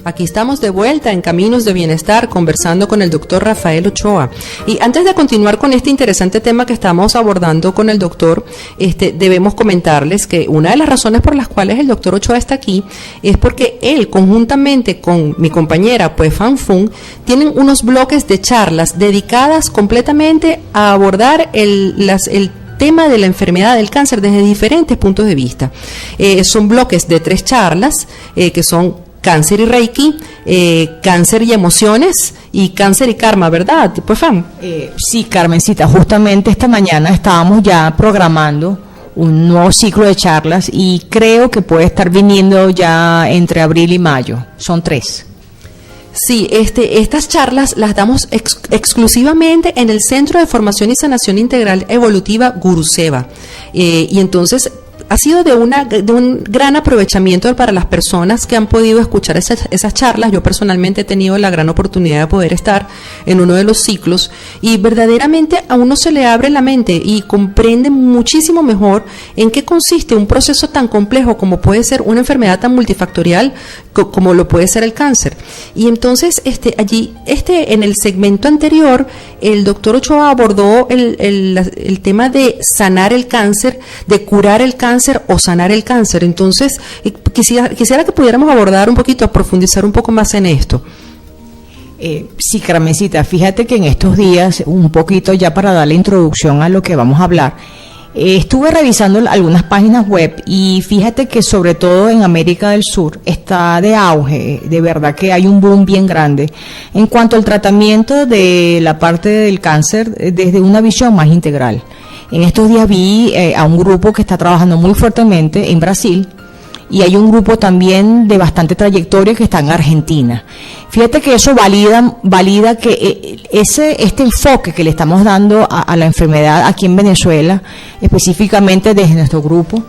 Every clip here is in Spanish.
Aquí estamos de vuelta en Caminos de Bienestar conversando con el doctor Rafael Ochoa. Y antes de continuar con este interesante tema que estamos abordando con el doctor, debemos comentarles que una de las razones por las cuales el doctor Ochoa está aquí es porque él, conjuntamente con mi compañera pues Fan Fung, tienen unos bloques de charlas dedicadas completamente a abordar el tema de la enfermedad del cáncer desde diferentes puntos de vista. Son bloques de 3 charlas que son Cáncer y Reiki, Cáncer y Emociones y Cáncer y Karma, ¿verdad? Pues, Fan. Sí, Carmencita, justamente esta mañana estábamos ya programando un nuevo ciclo de charlas y creo que puede estar viniendo ya entre abril y mayo. Son 3. Sí, estas charlas las damos exclusivamente en el Centro de Formación y Sanación Integral Evolutiva Guruseva. Y entonces ha sido de un gran aprovechamiento para las personas que han podido escuchar esas charlas. Yo personalmente he tenido la gran oportunidad de poder estar en uno de los ciclos y verdaderamente a uno se le abre la mente y comprende muchísimo mejor en qué consiste un proceso tan complejo como puede ser una enfermedad tan multifactorial como lo puede ser el cáncer. Y entonces allí en el segmento anterior el doctor Ochoa abordó el tema de sanar el cáncer, de curar el cáncer o sanar el cáncer. Entonces quisiera que pudiéramos abordar un poquito, profundizar un poco más en esto. Sí, Carmencita, fíjate que en estos días, un poquito ya para darle introducción a lo que vamos a hablar, estuve revisando algunas páginas web y fíjate que sobre todo en América del Sur está de auge, de verdad que hay un boom bien grande en cuanto al tratamiento de la parte del cáncer desde una visión más integral. En estos días vi a un grupo que está trabajando muy fuertemente en Brasil y hay un grupo también de bastante trayectoria que está en Argentina. Fíjate que eso valida que este enfoque que le estamos dando a la enfermedad aquí en Venezuela, específicamente desde nuestro grupo,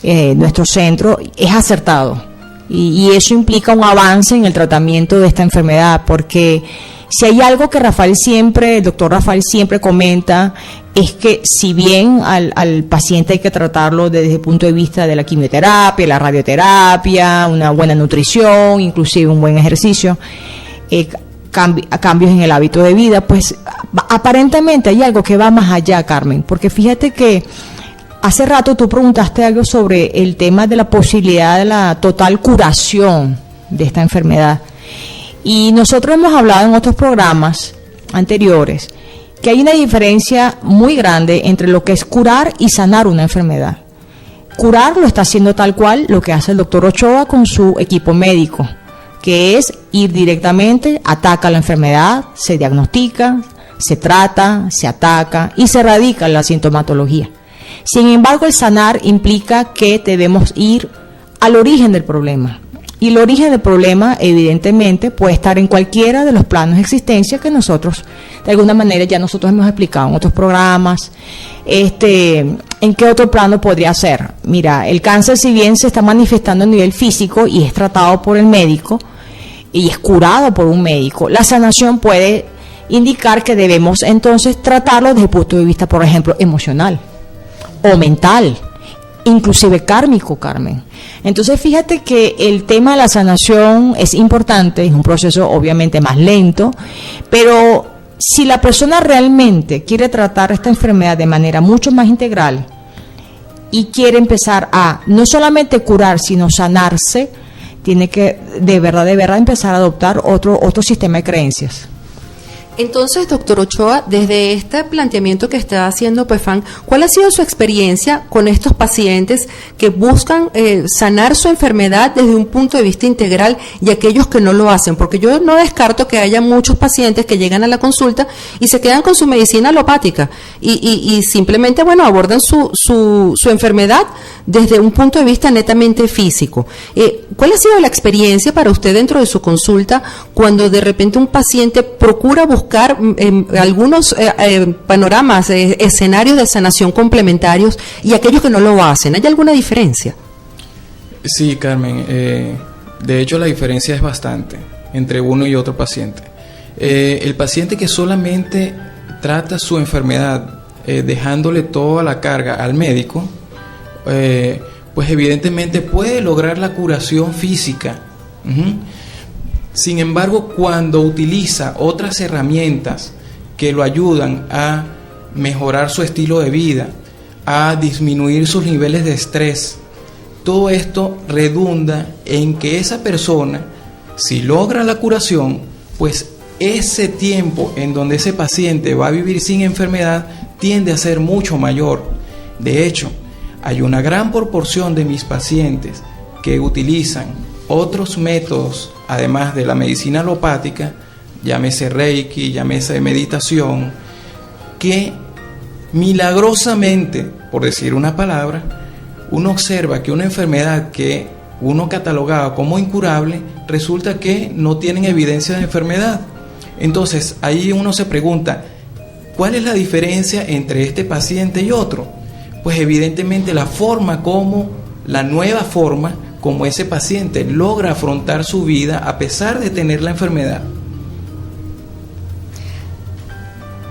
nuestro centro, es acertado. Y eso implica un avance en el tratamiento de esta enfermedad, porque si hay algo que el doctor Rafael siempre comenta, es que si bien al paciente hay que tratarlo desde el punto de vista de la quimioterapia, la radioterapia, una buena nutrición, inclusive un buen ejercicio, cambios en el hábito de vida, pues aparentemente hay algo que va más allá, Carmen, porque fíjate que hace rato tú preguntaste algo sobre el tema de la posibilidad de la total curación de esta enfermedad. Y nosotros hemos hablado en otros programas anteriores que hay una diferencia muy grande entre lo que es curar y sanar una enfermedad. Curar lo está haciendo tal cual lo que hace el doctor Ochoa con su equipo médico, que es ir directamente, ataca la enfermedad, se diagnostica, se trata, se ataca y se erradica la sintomatología. Sin embargo, el sanar implica que debemos ir al origen del problema. Y el origen del problema, evidentemente, puede estar en cualquiera de los planos de existencia que nosotros, de alguna manera, ya nosotros hemos explicado en otros programas. ¿En qué otro plano podría ser? Mira, el cáncer, si bien se está manifestando a nivel físico y es tratado por el médico y es curado por un médico, la sanación puede indicar que debemos entonces tratarlo desde el punto de vista, por ejemplo, emocional o mental, inclusive kármico, Carmen. Entonces fíjate que el tema de la sanación es importante, es un proceso obviamente más lento, pero si la persona realmente quiere tratar esta enfermedad de manera mucho más integral y quiere empezar a no solamente curar, sino sanarse, tiene que de verdad empezar a adoptar otro sistema de creencias. Entonces, doctor Ochoa, desde este planteamiento que está haciendo PEFAN, ¿cuál ha sido su experiencia con estos pacientes que buscan sanar su enfermedad desde un punto de vista integral y aquellos que no lo hacen? Porque yo no descarto que haya muchos pacientes que llegan a la consulta y se quedan con su medicina alopática y simplemente, abordan su enfermedad desde un punto de vista netamente físico. ¿Cuál ha sido la experiencia para usted dentro de su consulta cuando de repente un paciente procura buscar algunos panoramas, escenarios de sanación complementarios y aquellos que no lo hacen? ¿Hay alguna diferencia? Sí, Carmen. De hecho, la diferencia es bastante entre uno y otro paciente. El paciente que solamente trata su enfermedad dejándole toda la carga al médico, pues evidentemente puede lograr la curación física. Sin embargo, cuando utiliza otras herramientas que lo ayudan a mejorar su estilo de vida, a disminuir sus niveles de estrés, todo esto redunda en que esa persona, si logra la curación, pues ese tiempo en donde ese paciente va a vivir sin enfermedad tiende a ser mucho mayor. De hecho, hay una gran proporción de mis pacientes que utilizan otros métodos, además de la medicina alopática, llámese Reiki, llámese meditación, que milagrosamente, por decir una palabra, uno observa que una enfermedad que uno catalogaba como incurable, resulta que no tienen evidencia de enfermedad. Entonces, ahí uno se pregunta, ¿cuál es la diferencia entre este paciente y otro? Pues evidentemente la nueva forma como ese paciente logra afrontar su vida a pesar de tener la enfermedad.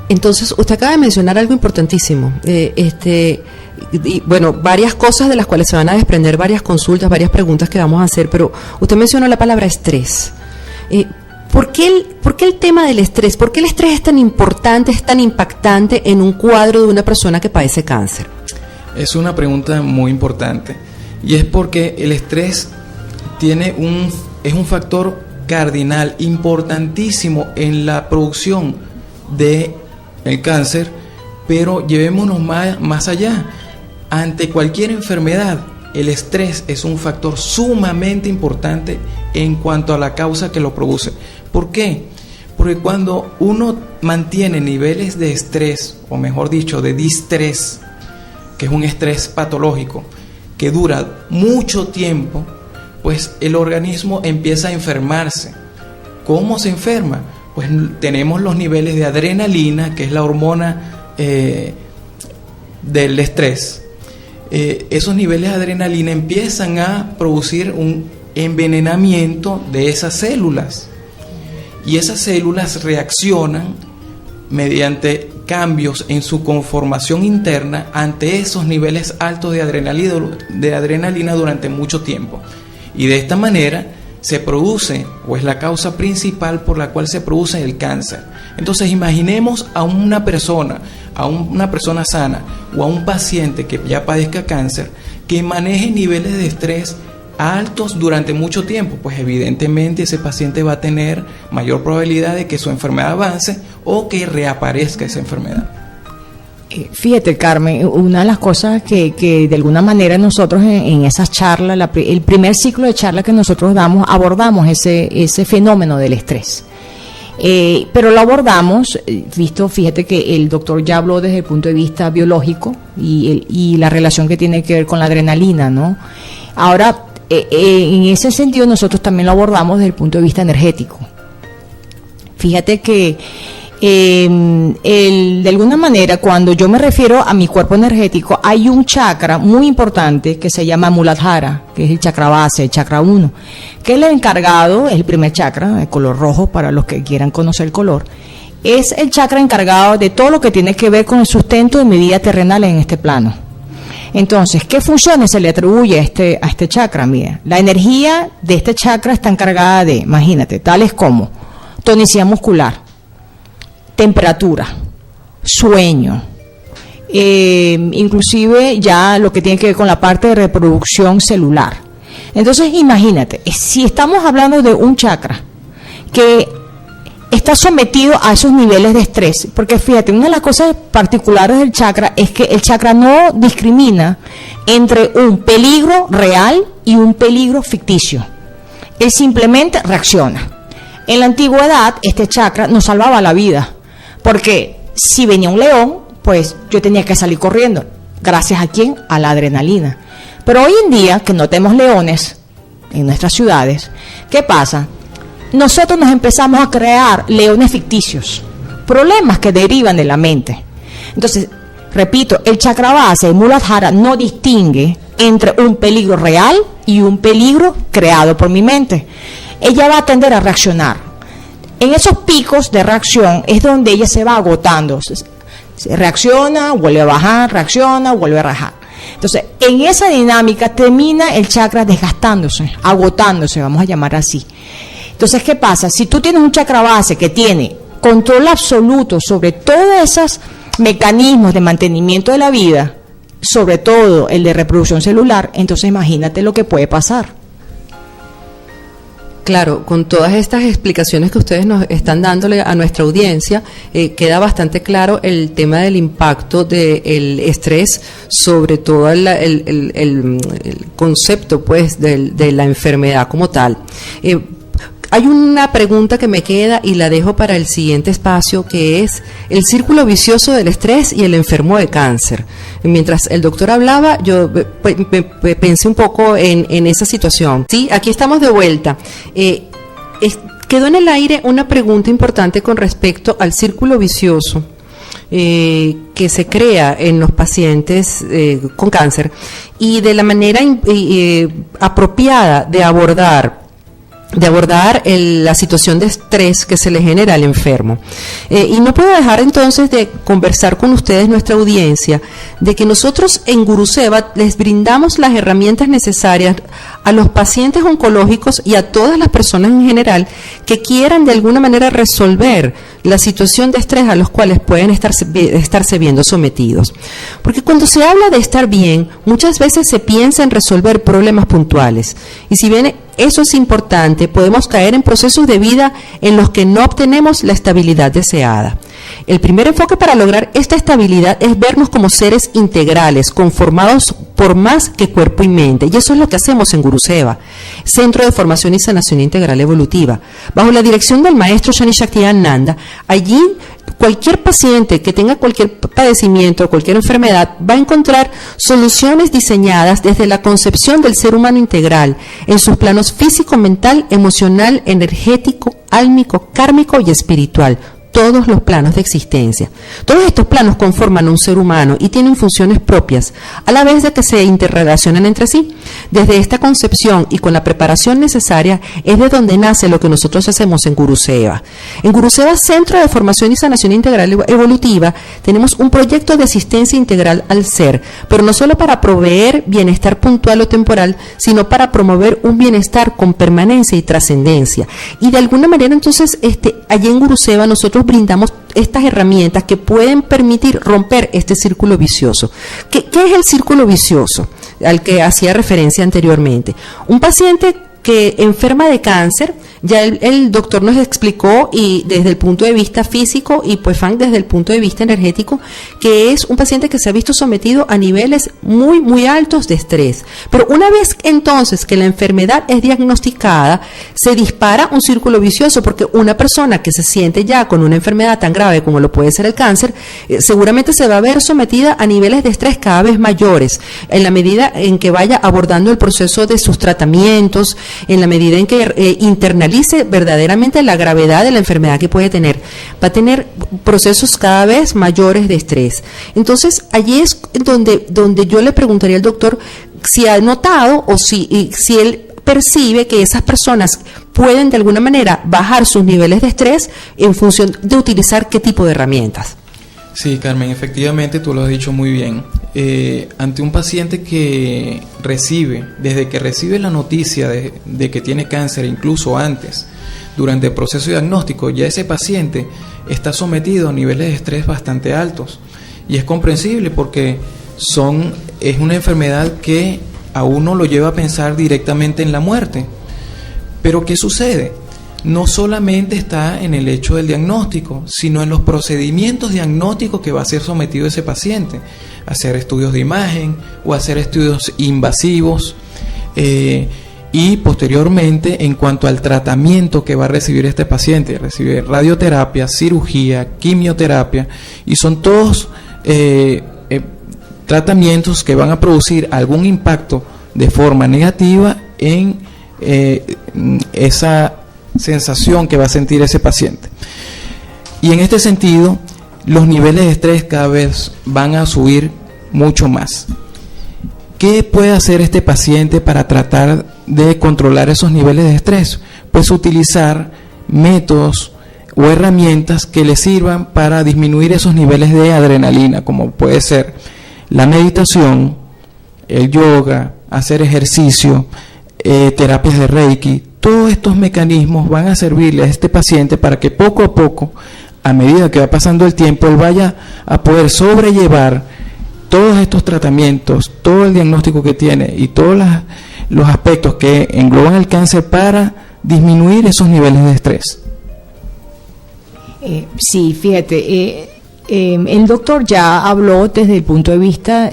Entonces, usted acaba de mencionar algo importantísimo. Y bueno, varias cosas de las cuales se van a desprender varias consultas, varias preguntas que vamos a hacer, pero usted mencionó la palabra estrés. ¿Por qué el tema del estrés? ¿Por qué el estrés es tan importante, es tan impactante en un cuadro de una persona que padece cáncer? Es una pregunta muy importante, y es porque el estrés es un factor cardinal, importantísimo en la producción del cáncer, pero llevémonos más allá. Ante cualquier enfermedad, el estrés es un factor sumamente importante en cuanto a la causa que lo produce. ¿Por qué? Porque cuando uno mantiene niveles de estrés, o mejor dicho, de distrés, que es un estrés patológico, que dura mucho tiempo, pues el organismo empieza a enfermarse. ¿Cómo se enferma? Pues tenemos los niveles de adrenalina, que es la hormona del estrés. Esos niveles de adrenalina empiezan a producir un envenenamiento de esas células, y esas células reaccionan mediante cambios en su conformación interna ante esos niveles altos de adrenalina durante mucho tiempo, y de esta manera se produce, o es la causa principal por la cual se produce el cáncer. Entonces imaginemos a una persona sana o a un paciente que ya padezca cáncer, que maneje niveles de estrés altos durante mucho tiempo, pues evidentemente ese paciente va a tener mayor probabilidad de que su enfermedad avance o que reaparezca esa enfermedad. Fíjate, Carmen, una de las cosas que de alguna manera nosotros en esas charlas, el primer ciclo de charlas que nosotros damos, abordamos ese fenómeno del estrés. Pero lo abordamos, fíjate que el doctor ya habló desde el punto de vista biológico y la relación que tiene que ver con la adrenalina, ¿no? Ahora, en ese sentido nosotros también lo abordamos desde el punto de vista energético. Fíjate que de alguna manera, cuando yo me refiero a mi cuerpo energético, hay un chakra muy importante que se llama Muladhara, que es el chakra base, el chakra 1, que es el encargado, es el primer chakra, de color rojo para los que quieran conocer el color, es el chakra encargado de todo lo que tiene que ver con el sustento de mi vida terrenal en este plano. Entonces, ¿qué funciones se le atribuye a este chakra? Mira, la energía de este chakra está encargada de, imagínate, tales como tonicidad muscular, temperatura, sueño, inclusive ya lo que tiene que ver con la parte de reproducción celular. Entonces, imagínate, si estamos hablando de un chakra que está sometido a esos niveles de estrés, porque fíjate, una de las cosas particulares del chakra es que el chakra no discrimina entre un peligro real y un peligro ficticio. Él simplemente reacciona. En la antigüedad, este chakra nos salvaba la vida, porque si venía un león, pues yo tenía que salir corriendo. ¿Gracias a quién? A la adrenalina. Pero hoy en día, que no tenemos leones en nuestras ciudades, ¿qué pasa? Nosotros nos empezamos a crear leones ficticios, problemas que derivan de la mente. Entonces, repito, el chakra base, el Muladhara, no distingue entre un peligro real y un peligro creado por mi mente. Ella va a tender a reaccionar. En esos picos de reacción es donde ella se va agotando. Se reacciona, vuelve a bajar, reacciona, vuelve a bajar. Entonces, en esa dinámica termina el chakra desgastándose, agotándose, vamos a llamar así. Entonces, ¿qué pasa? Si tú tienes un chakra base que tiene control absoluto sobre todos esos mecanismos de mantenimiento de la vida, sobre todo el de reproducción celular, entonces imagínate lo que puede pasar. Claro, con todas estas explicaciones que ustedes nos están dándole a nuestra audiencia, queda bastante claro el tema del impacto del estrés sobre todo el concepto, pues, de la enfermedad como tal. Hay una pregunta que me queda y la dejo para el siguiente espacio, que es el círculo vicioso del estrés y el enfermo de cáncer. Mientras el doctor hablaba, yo pensé un poco en esa situación. Sí, aquí estamos de vuelta. Quedó en el aire una pregunta importante con respecto al círculo vicioso que se crea en los pacientes con cáncer y de la manera apropiada de abordar la situación de estrés que se le genera al enfermo. Y no puedo dejar entonces de conversar con ustedes, nuestra audiencia, de que nosotros en Guruseva les brindamos las herramientas necesarias a los pacientes oncológicos y a todas las personas en general que quieran de alguna manera resolver la situación de estrés a los cuales pueden estarse viendo sometidos. Porque cuando se habla de estar bien, muchas veces se piensa en resolver problemas puntuales. Y si bien eso es importante, podemos caer en procesos de vida en los que no obtenemos la estabilidad deseada. El primer enfoque para lograr esta estabilidad es vernos como seres integrales, conformados por más que cuerpo y mente. Y eso es lo que hacemos en Guruseva, Centro de Formación y Sanación Integral Evolutiva. Bajo la dirección del maestro Shani Shaktiananda, allí cualquier paciente que tenga cualquier padecimiento o cualquier enfermedad va a encontrar soluciones diseñadas desde la concepción del ser humano integral, en sus planos físico, mental, emocional, energético, álmico, kármico y espiritual. Todos los planos de existencia. Todos estos planos conforman un ser humano y tienen funciones propias, a la vez de que se interrelacionan entre sí. Desde esta concepción y con la preparación necesaria es de donde nace lo que nosotros hacemos en Guruseva. En Guruseva, Centro de Formación y Sanación Integral Evolutiva, tenemos un proyecto de asistencia integral al ser, pero no solo para proveer bienestar puntual o temporal, sino para promover un bienestar con permanencia y trascendencia. Y de alguna manera, entonces, allí en Guruseva nosotros brindamos estas herramientas que pueden permitir romper este círculo vicioso. ¿Qué es el círculo vicioso al que hacía referencia anteriormente? Un paciente que enferma de cáncer, ya el doctor nos explicó, y desde el punto de vista físico y pues desde el punto de vista energético, que es un paciente que se ha visto sometido a niveles muy, muy altos de estrés. Pero una vez entonces que la enfermedad es diagnosticada, se dispara un círculo vicioso, porque una persona que se siente ya con una enfermedad tan grave como lo puede ser el cáncer, seguramente se va a ver sometida a niveles de estrés cada vez mayores, en la medida en que vaya abordando el proceso de sus tratamientos, en la medida en que internalice verdaderamente la gravedad de la enfermedad que puede tener. Va a tener procesos cada vez mayores de estrés. Entonces, allí es donde yo le preguntaría al doctor si ha notado o si él percibe que esas personas pueden de alguna manera bajar sus niveles de estrés en función de utilizar qué tipo de herramientas. Sí, Carmen, efectivamente tú lo has dicho muy bien. Ante un paciente que desde que recibe la noticia de que tiene cáncer, incluso antes, durante el proceso diagnóstico, ya ese paciente está sometido a niveles de estrés bastante altos. Y es comprensible porque es una enfermedad que a uno lo lleva a pensar directamente en la muerte. Pero ¿qué sucede? No solamente está en el hecho del diagnóstico, sino en los procedimientos diagnósticos que va a ser sometido ese paciente, hacer estudios de imagen o hacer estudios invasivos, y posteriormente, en cuanto al tratamiento que va a recibir este paciente, recibe radioterapia, cirugía, quimioterapia, y son todos tratamientos que van a producir algún impacto de forma negativa en esa sensación que va a sentir ese paciente. Y en este sentido, los niveles de estrés cada vez van a subir mucho más. ¿Qué puede hacer este paciente para tratar de controlar esos niveles de estrés? Pues utilizar métodos o herramientas que le sirvan para disminuir esos niveles de adrenalina, como puede ser la meditación, el yoga, hacer ejercicio, terapias de Reiki, todos estos mecanismos van a servirle a este paciente para que poco a poco, a medida que va pasando el tiempo, él vaya a poder sobrellevar todos estos tratamientos, todo el diagnóstico que tiene y todos los aspectos que engloban el cáncer para disminuir esos niveles de estrés. Sí, fíjate, el doctor ya habló desde el punto de vista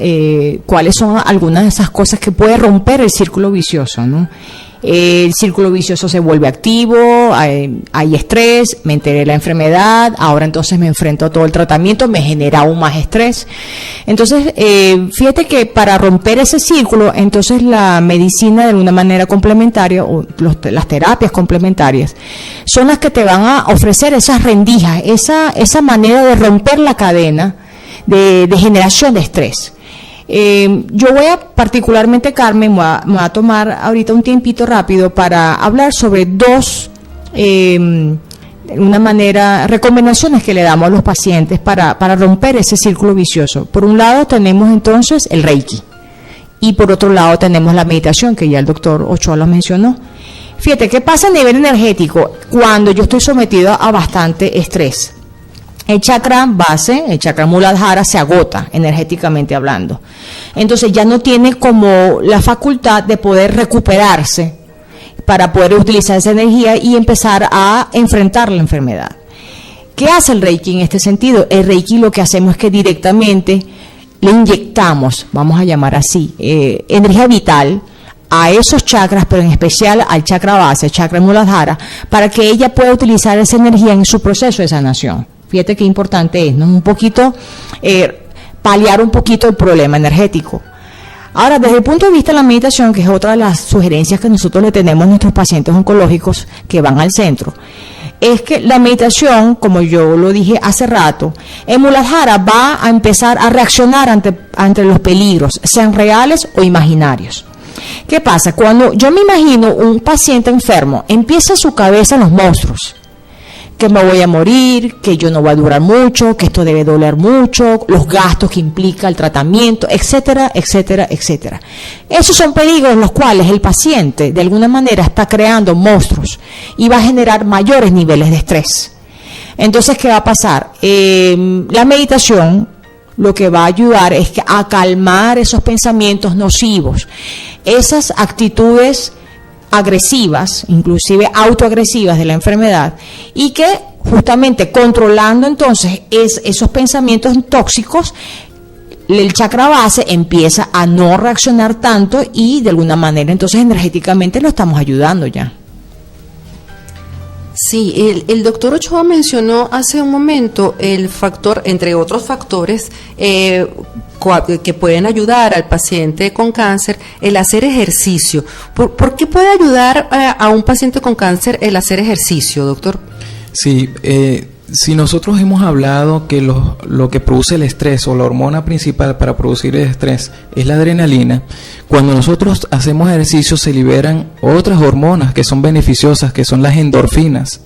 cuáles son algunas de esas cosas que puede romper el círculo vicioso, ¿no? El círculo vicioso se vuelve activo, hay estrés, me enteré de la enfermedad, ahora entonces me enfrento a todo el tratamiento, me genera aún más estrés. Entonces, fíjate que para romper ese círculo, entonces la medicina de una manera complementaria, o las terapias complementarias, son las que te van a ofrecer esas rendijas, esa manera de romper la cadena de generación de estrés. Yo voy a particularmente, Carmen, me voy a tomar ahorita un tiempito rápido para hablar sobre dos, de una manera, recomendaciones que le damos a los pacientes para romper ese círculo vicioso. Por un lado tenemos entonces el Reiki y por otro lado tenemos la meditación, que ya el doctor Ochoa lo mencionó. Fíjate, ¿qué pasa a nivel energético cuando yo estoy sometido a bastante estrés? El chakra base, el chakra Muladhara, se agota energéticamente hablando. Entonces ya no tiene como la facultad de poder recuperarse para poder utilizar esa energía y empezar a enfrentar la enfermedad. ¿Qué hace el Reiki en este sentido? El Reiki lo que hacemos es que directamente le inyectamos, vamos a llamar así, energía vital a esos chakras, pero en especial al chakra base, el chakra Muladhara, para que ella pueda utilizar esa energía en su proceso de sanación. Fíjate qué importante es, ¿no? Un poquito, paliar un poquito el problema energético. Ahora, desde el punto de vista de la meditación, que es otra de las sugerencias que nosotros le tenemos a nuestros pacientes oncológicos que van al centro, es que la meditación, como yo lo dije hace rato, en Muladhara va a empezar a reaccionar ante los peligros, sean reales o imaginarios. ¿Qué pasa? Cuando yo me imagino un paciente enfermo, empieza en su cabeza los monstruos, que me voy a morir, que yo no voy a durar mucho, que esto debe doler mucho, los gastos que implica el tratamiento, etcétera, etcétera, etcétera. Esos son peligros en los cuales el paciente de alguna manera está creando monstruos y va a generar mayores niveles de estrés. Entonces, ¿qué va a pasar? La meditación lo que va a ayudar es a calmar esos pensamientos nocivos, esas actitudes agresivas, inclusive autoagresivas de la enfermedad, y que justamente controlando entonces esos pensamientos tóxicos, el chakra base empieza a no reaccionar tanto y de alguna manera entonces energéticamente lo estamos ayudando ya. Sí, el doctor Ochoa mencionó hace un momento el factor, entre otros factores, que pueden ayudar al paciente con cáncer, el hacer ejercicio. ¿Por qué puede ayudar a un paciente con cáncer el hacer ejercicio, doctor? Sí, si nosotros hemos hablado que lo que produce el estrés o la hormona principal para producir el estrés es la adrenalina, cuando nosotros hacemos ejercicio se liberan otras hormonas que son beneficiosas, que son las endorfinas.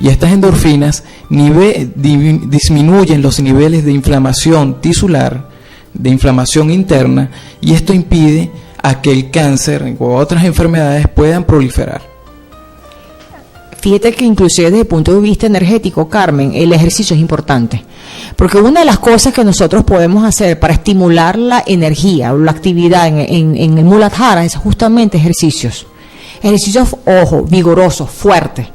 Y estas endorfinas disminuyen los niveles de inflamación tisular, de inflamación interna, y esto impide a que el cáncer o otras enfermedades puedan proliferar. Fíjate que inclusive desde el punto de vista energético, Carmen, el ejercicio es importante, porque una de las cosas que nosotros podemos hacer para estimular la energía o la actividad en el Muladhara es justamente ejercicios, ojo, vigorosos, fuertes,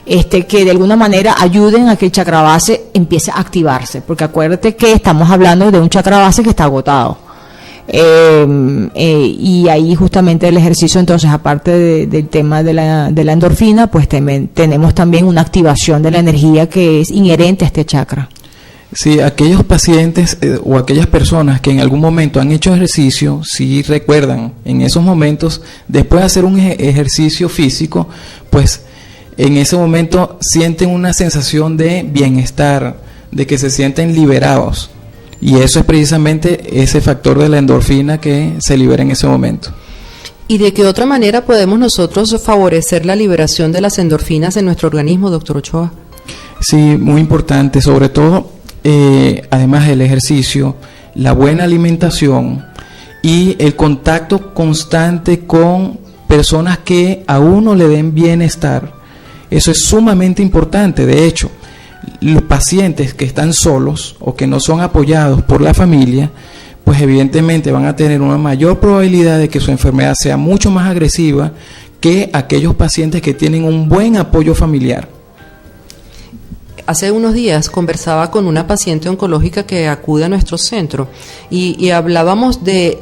que de alguna manera ayuden a que el chakra base empiece a activarse, porque acuérdate que estamos hablando de un chakra base que está agotado. Y ahí justamente el ejercicio, entonces, aparte del tema de la endorfina, pues tenemos también una activación de la energía que es inherente a este chakra. Sí, aquellos pacientes o aquellas personas que en algún momento han hecho ejercicio, si recuerdan en esos momentos, después de hacer un ejercicio físico, pues en ese momento sienten una sensación de bienestar, de que se sienten liberados. Y eso es precisamente ese factor de la endorfina que se libera en ese momento. ¿Y de qué otra manera podemos nosotros favorecer la liberación de las endorfinas en nuestro organismo, doctor Ochoa? Sí, muy importante, sobre todo, además del ejercicio, la buena alimentación y el contacto constante con personas que a uno le den bienestar. Eso es sumamente importante. De hecho, los pacientes que están solos o que no son apoyados por la familia, pues evidentemente van a tener una mayor probabilidad de que su enfermedad sea mucho más agresiva que aquellos pacientes que tienen un buen apoyo familiar. Hace unos días conversaba con una paciente oncológica que acude a nuestro centro y hablábamos de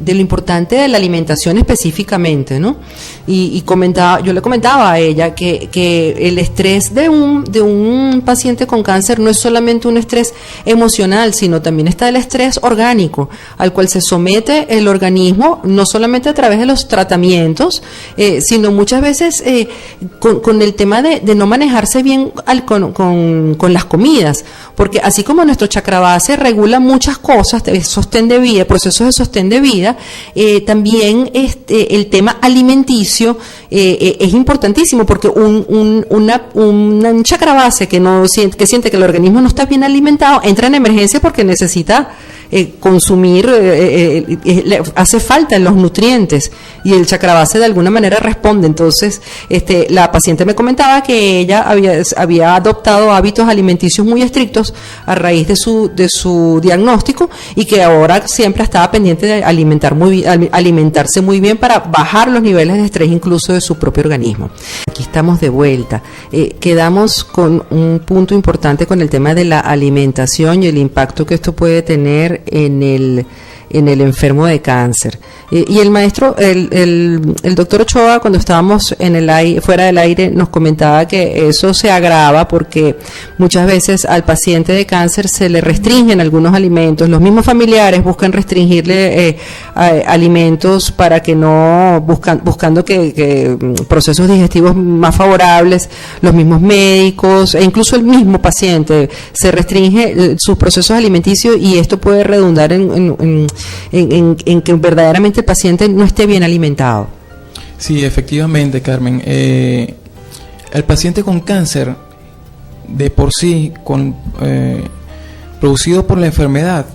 lo importante de la alimentación específicamente, ¿no? Y yo le comentaba a ella que el estrés de un paciente con cáncer no es solamente un estrés emocional, sino también está el estrés orgánico, al cual se somete el organismo, no solamente a través de los tratamientos, sino muchas veces con el tema de no manejarse bien con las comidas, porque así como nuestro chakra base regula muchas cosas, sostén de vida, procesos de sostén de vida, también el tema alimenticio es importantísimo, porque un chakra base que siente que el organismo no está bien alimentado, entra en emergencia porque necesita consumir, le hace falta los nutrientes, y el chakra base de alguna manera responde. Entonces, la paciente me comentaba que ella había adoptado hábitos alimenticios muy estrictos a raíz de su diagnóstico, y que ahora siempre estaba pendiente de alimentarse muy bien para bajar los niveles de estrés incluso de su propio organismo. Aquí estamos de vuelta. Quedamos con un punto importante con el tema de la alimentación y el impacto que esto puede tener en el enfermo de cáncer. Y el maestro, el doctor Ochoa, cuando estábamos fuera del aire, nos comentaba que eso se agrava porque muchas veces al paciente de cáncer se le restringen algunos alimentos. Los mismos familiares buscan restringirle alimentos para que no, buscando que procesos digestivos más favorables, los mismos médicos e incluso el mismo paciente se restringe sus procesos alimenticios, y esto puede redundar en que verdaderamente el paciente no esté bien alimentado. Sí, efectivamente, Carmen. El paciente con cáncer, de por sí, producido por la enfermedad,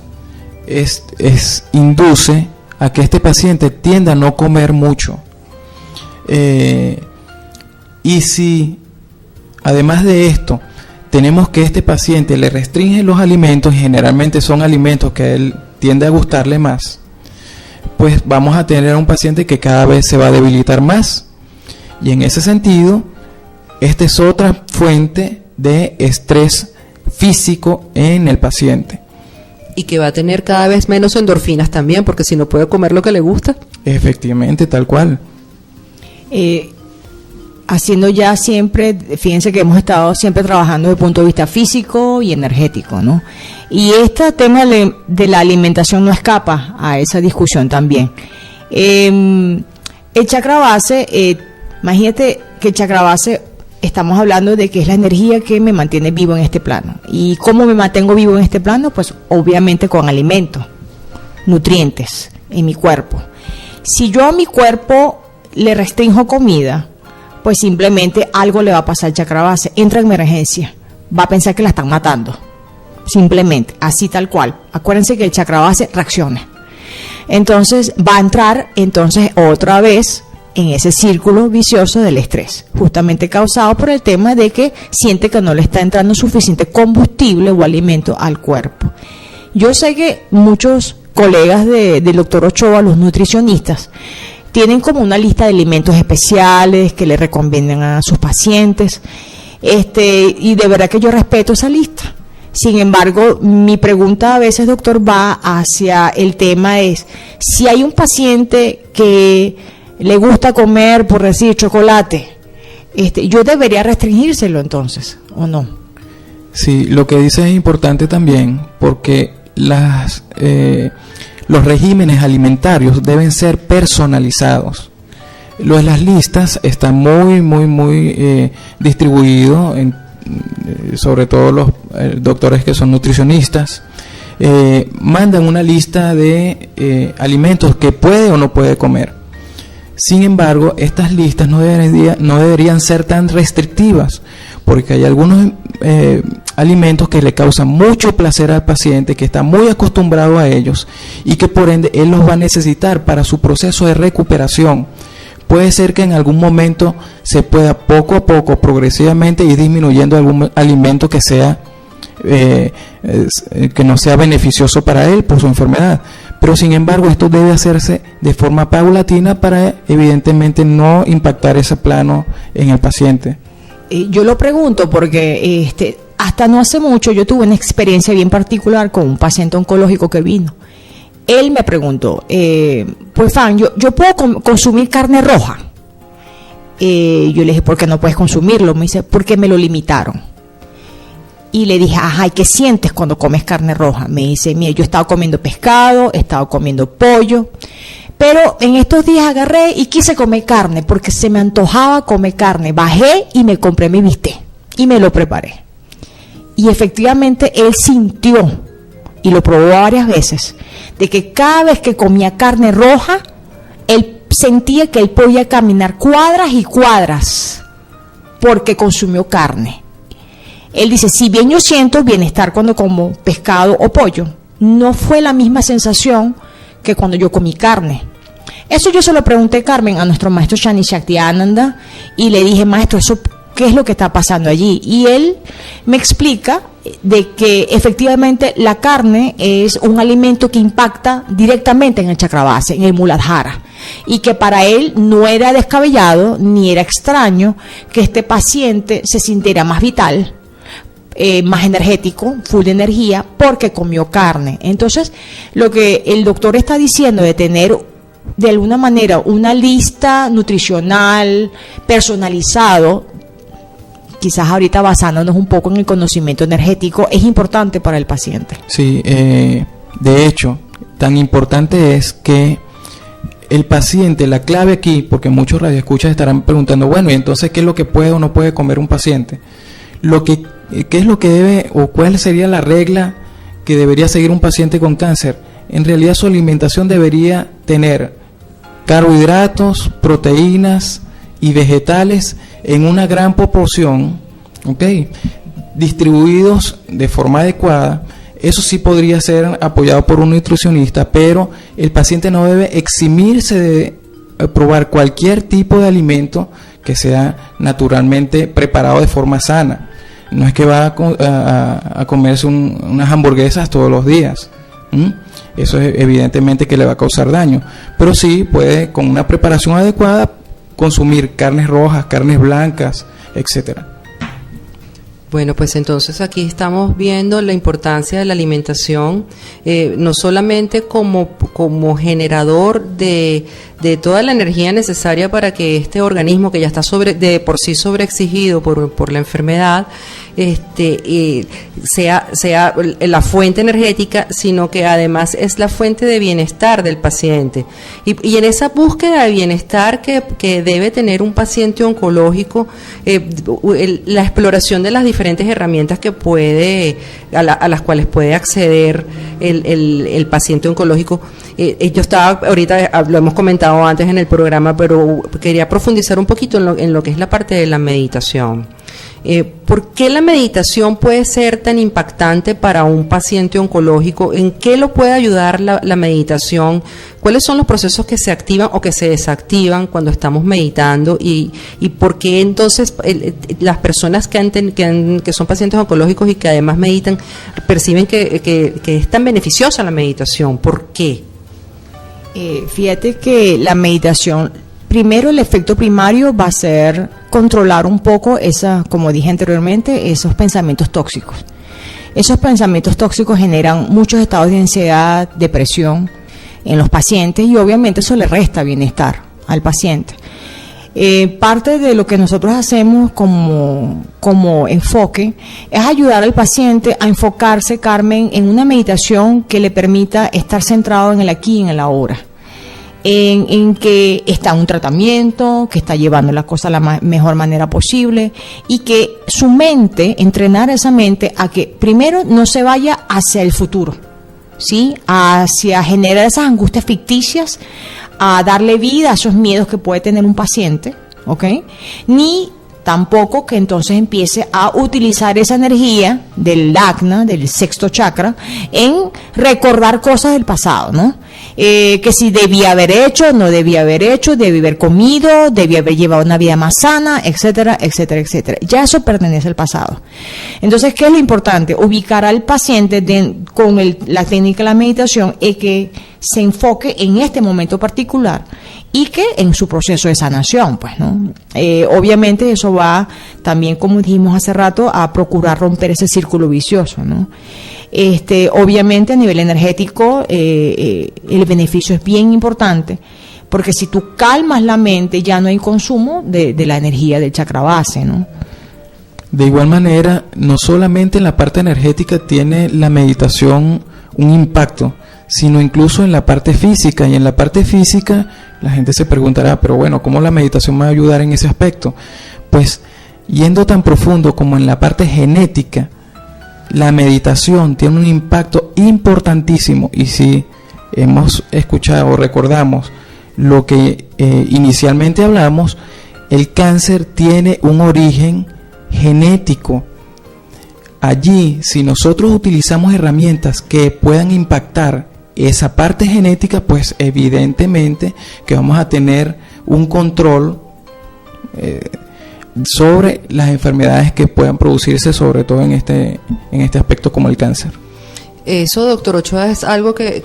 induce a que este paciente tienda a no comer mucho. Y si, además de esto, tenemos que este paciente le restringe los alimentos, y generalmente son alimentos que a él tiende a gustarle más, pues vamos a tener a un paciente que cada vez se va a debilitar más, y en ese sentido esta es otra fuente de estrés físico en el paciente, y que va a tener cada vez menos endorfinas también, porque si no puede comer lo que le gusta. Efectivamente, tal cual. Haciendo ya siempre, fíjense que hemos estado siempre trabajando desde el punto de vista físico y energético, ¿no? Y este tema de la alimentación no escapa a esa discusión también. El chakra base, imagínate que el chakra base, estamos hablando de que es la energía que me mantiene vivo en este plano. ¿Y cómo me mantengo vivo en este plano? Pues obviamente con alimentos, nutrientes en mi cuerpo. Si yo a mi cuerpo le restringo comida, pues simplemente algo le va a pasar al chakra base, entra en emergencia, va a pensar que la están matando, simplemente, así tal cual. Acuérdense que el chakra base reacciona, entonces va a entrar otra vez en ese círculo vicioso del estrés, justamente causado por el tema de que siente que no le está entrando suficiente combustible o alimento al cuerpo. Yo sé que muchos colegas del doctor Ochoa, los nutricionistas, tienen como una lista de alimentos especiales que le recomiendan a sus pacientes, y de verdad que yo respeto esa lista. Sin embargo, mi pregunta a veces, doctor, va hacia el tema es, si hay un paciente que le gusta comer, por decir, chocolate, ¿yo debería restringírselo entonces o no? Sí, lo que dice es importante también, porque los regímenes alimentarios deben ser personalizados. Las listas están muy distribuidos, sobre todo los doctores que son nutricionistas, mandan una lista de alimentos que puede o no puede comer. Sin embargo, estas listas no deberían ser tan restrictivas, porque hay algunos alimentos que le causan mucho placer al paciente, que está muy acostumbrado a ellos, y que por ende él los va a necesitar para su proceso de recuperación. puede ser que en algún momento se pueda poco a poco, progresivamente, ir disminuyendo algún alimento que sea que no sea beneficioso para él por su enfermedad. Pero sin embargo esto debe hacerse de forma paulatina para evidentemente no impactar ese plano en el paciente. Yo lo pregunto porque hasta no hace mucho yo tuve una experiencia bien particular con un paciente oncológico que vino. Él me preguntó, pues Fan, yo puedo consumir carne roja. Yo le dije, ¿por qué no puedes consumirlo? Me dice, porque me lo limitaron. Y le dije, ajá, ¿y qué sientes cuando comes carne roja? Me dice, mira, yo he estado comiendo pescado, he estado comiendo pollo, pero en estos días agarré y quise comer carne porque se me antojaba comer carne. Bajé y me compré mi bistec y me lo preparé. Y efectivamente él sintió, y lo probó varias veces, de que cada vez que comía carne roja, él sentía que él podía caminar cuadras y cuadras porque consumió carne. Él dice, si bien yo siento bienestar cuando como pescado o pollo, no fue la misma sensación que cuando yo comí carne. Eso yo se lo pregunté, Carmen, a nuestro maestro Shani Shaktiananda, y le dije, maestro, ¿eso qué es lo que está pasando allí? Y él me explica de que efectivamente la carne es un alimento que impacta directamente en el chakra base, en el Muladhara, y que para él no era descabellado ni era extraño que este paciente se sintiera más vital, más energético, full de energía, porque comió carne. Entonces, lo que el doctor está diciendo de tener de alguna manera una lista nutricional personalizado, quizás ahorita basándonos un poco en el conocimiento energético, es importante para el paciente. Sí, de hecho, tan importante es que el paciente, la clave aquí, porque muchos radioescuchas estarán preguntando, bueno, ¿y entonces qué es lo que puede o no puede comer un paciente? ¿Qué es lo que debe o cuál sería la regla que debería seguir un paciente con cáncer? En realidad su alimentación debería tener carbohidratos, proteínas y vegetales en una gran proporción, ¿ok?, distribuidos de forma adecuada. Eso sí podría ser apoyado por un nutricionista, pero el paciente no debe eximirse de probar cualquier tipo de alimento que sea naturalmente preparado de forma sana. No es que va a comerse unas hamburguesas todos los días. Eso es evidentemente que le va a causar daño. Pero sí puede, con una preparación adecuada, consumir carnes rojas, carnes blancas, etcétera. Bueno, pues entonces aquí estamos viendo la importancia de la alimentación, no solamente como generador de toda la energía necesaria para que este organismo, que ya está de por sí sobreexigido por la enfermedad, sea la fuente energética, sino que además es la fuente de bienestar del paciente. Y en esa búsqueda de bienestar que debe tener un paciente oncológico, la exploración de las diferentes herramientas que a las cuales puede acceder el paciente oncológico. Yo estaba, ahorita lo hemos comentado antes en el programa, pero quería profundizar un poquito en lo que es la parte de la meditación. ¿Por qué la meditación puede ser tan impactante para un paciente oncológico? ¿En qué lo puede ayudar la meditación? ¿Cuáles son los procesos que se activan o que se desactivan cuando estamos meditando? ¿Y por qué entonces las personas que son pacientes oncológicos y que además meditan perciben que es tan beneficiosa la meditación? ¿Por qué? Fíjate que la meditación, primero el efecto primario va a ser controlar un poco como dije anteriormente, esos pensamientos tóxicos. Esos pensamientos tóxicos generan muchos estados de ansiedad, depresión en los pacientes, y obviamente eso le resta bienestar al paciente. Parte de lo que nosotros hacemos como enfoque es ayudar al paciente a enfocarse, Carmen, en una meditación que le permita estar centrado en el aquí y en el ahora. En que está un tratamiento, que está llevando las cosas de la mejor manera posible, y que su mente, entrenar esa mente a que primero no se vaya hacia el futuro, ¿sí?, hacia generar esas angustias ficticias, a darle vida a esos miedos que puede tener un paciente, ¿ok?, ni tampoco que entonces empiece a utilizar esa energía del Ajna, del sexto chakra, en recordar cosas del pasado, ¿no? que si debía haber hecho, no debía haber hecho, debía haber comido, debía haber llevado una vida más sana, etcétera, etcétera, etcétera. Ya eso pertenece al pasado. Entonces, ¿qué es lo importante? Ubicar al paciente con la técnica de la meditación y que se enfoque en este momento particular y que en su proceso de sanación, pues, ¿no? Obviamente eso va también, como dijimos hace rato, a procurar romper ese círculo vicioso, ¿no? Obviamente a nivel energético el beneficio es bien importante, porque si tú calmas la mente ya no hay consumo de la energía del chakra base, ¿no? De igual manera, no solamente en la parte energética tiene la meditación un impacto, sino incluso en la parte física. Y en la parte física la gente se preguntará, pero bueno, ¿cómo la meditación me va a ayudar en ese aspecto? Pues yendo tan profundo como en la parte genética, la meditación tiene un impacto importantísimo. Y si hemos escuchado o recordamos lo que inicialmente hablamos, el cáncer tiene un origen genético. Allí, si nosotros utilizamos herramientas que puedan impactar esa parte genética, pues evidentemente que vamos a tener un control sobre las enfermedades que puedan producirse, sobre todo en este aspecto como el cáncer. Eso, doctor Ochoa, es algo que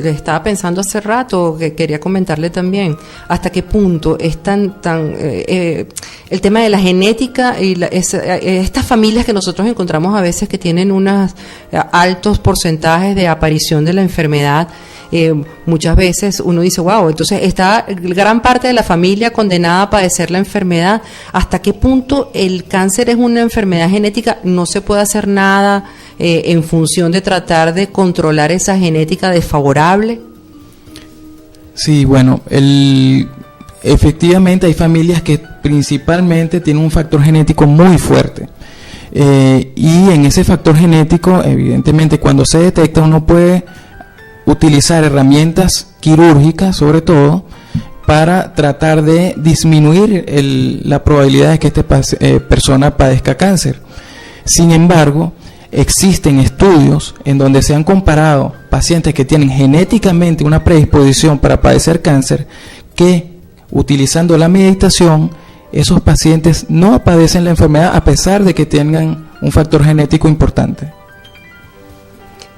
estaba pensando hace rato, que quería comentarle también. ¿Hasta qué punto es el tema de la genética y estas familias que nosotros encontramos a veces que tienen unos altos porcentajes de aparición de la enfermedad? Muchas veces uno dice, wow, entonces está gran parte de la familia condenada a padecer la enfermedad. ¿Hasta qué punto el cáncer es una enfermedad genética? No se puede hacer nada en función de tratar de controlar esa genética desfavorable. Sí, bueno, efectivamente hay familias que principalmente tienen un factor genético muy fuerte. Y en ese factor genético, evidentemente, cuando se detecta, uno puede utilizar herramientas quirúrgicas, sobre todo, para tratar de disminuir la probabilidad de que esta persona padezca cáncer. Sin embargo, existen estudios en donde se han comparado pacientes que tienen genéticamente una predisposición para padecer cáncer, que utilizando la meditación, esos pacientes no padecen la enfermedad a pesar de que tengan un factor genético importante.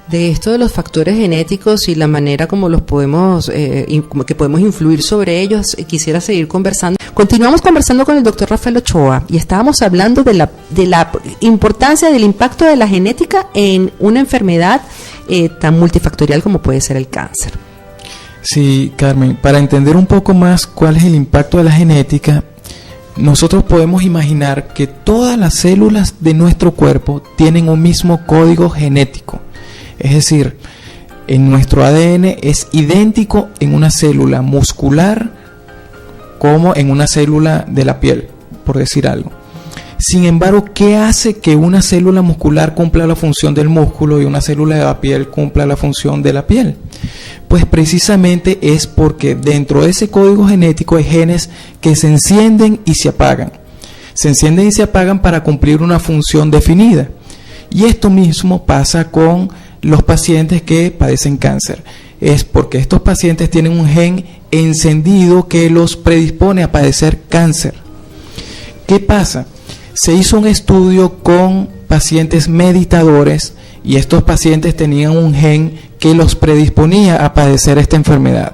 De esto de los factores genéticos y la manera como los podemos, como que podemos influir sobre ellos, quisiera seguir conversando. Continuamos conversando con el doctor Rafael Ochoa y estábamos hablando de la importancia del impacto de la genética en una enfermedad tan multifactorial como puede ser el cáncer. Sí, Carmen, para entender un poco más cuál es el impacto de la genética, nosotros podemos imaginar que todas las células de nuestro cuerpo tienen un mismo código genético. Es decir, en nuestro ADN es idéntico en una célula muscular como en una célula de la piel, por decir algo. Sin embargo, ¿qué hace que una célula muscular cumpla la función del músculo y una célula de la piel cumpla la función de la piel? Pues precisamente es porque dentro de ese código genético hay genes que se encienden y se apagan. Se encienden y se apagan para cumplir una función definida. Y esto mismo pasa con los pacientes que padecen cáncer. Es porque estos pacientes tienen un gen encendido que los predispone a padecer cáncer. ¿Qué pasa? Se hizo un estudio con pacientes meditadores y estos pacientes tenían un gen que los predisponía a padecer esta enfermedad.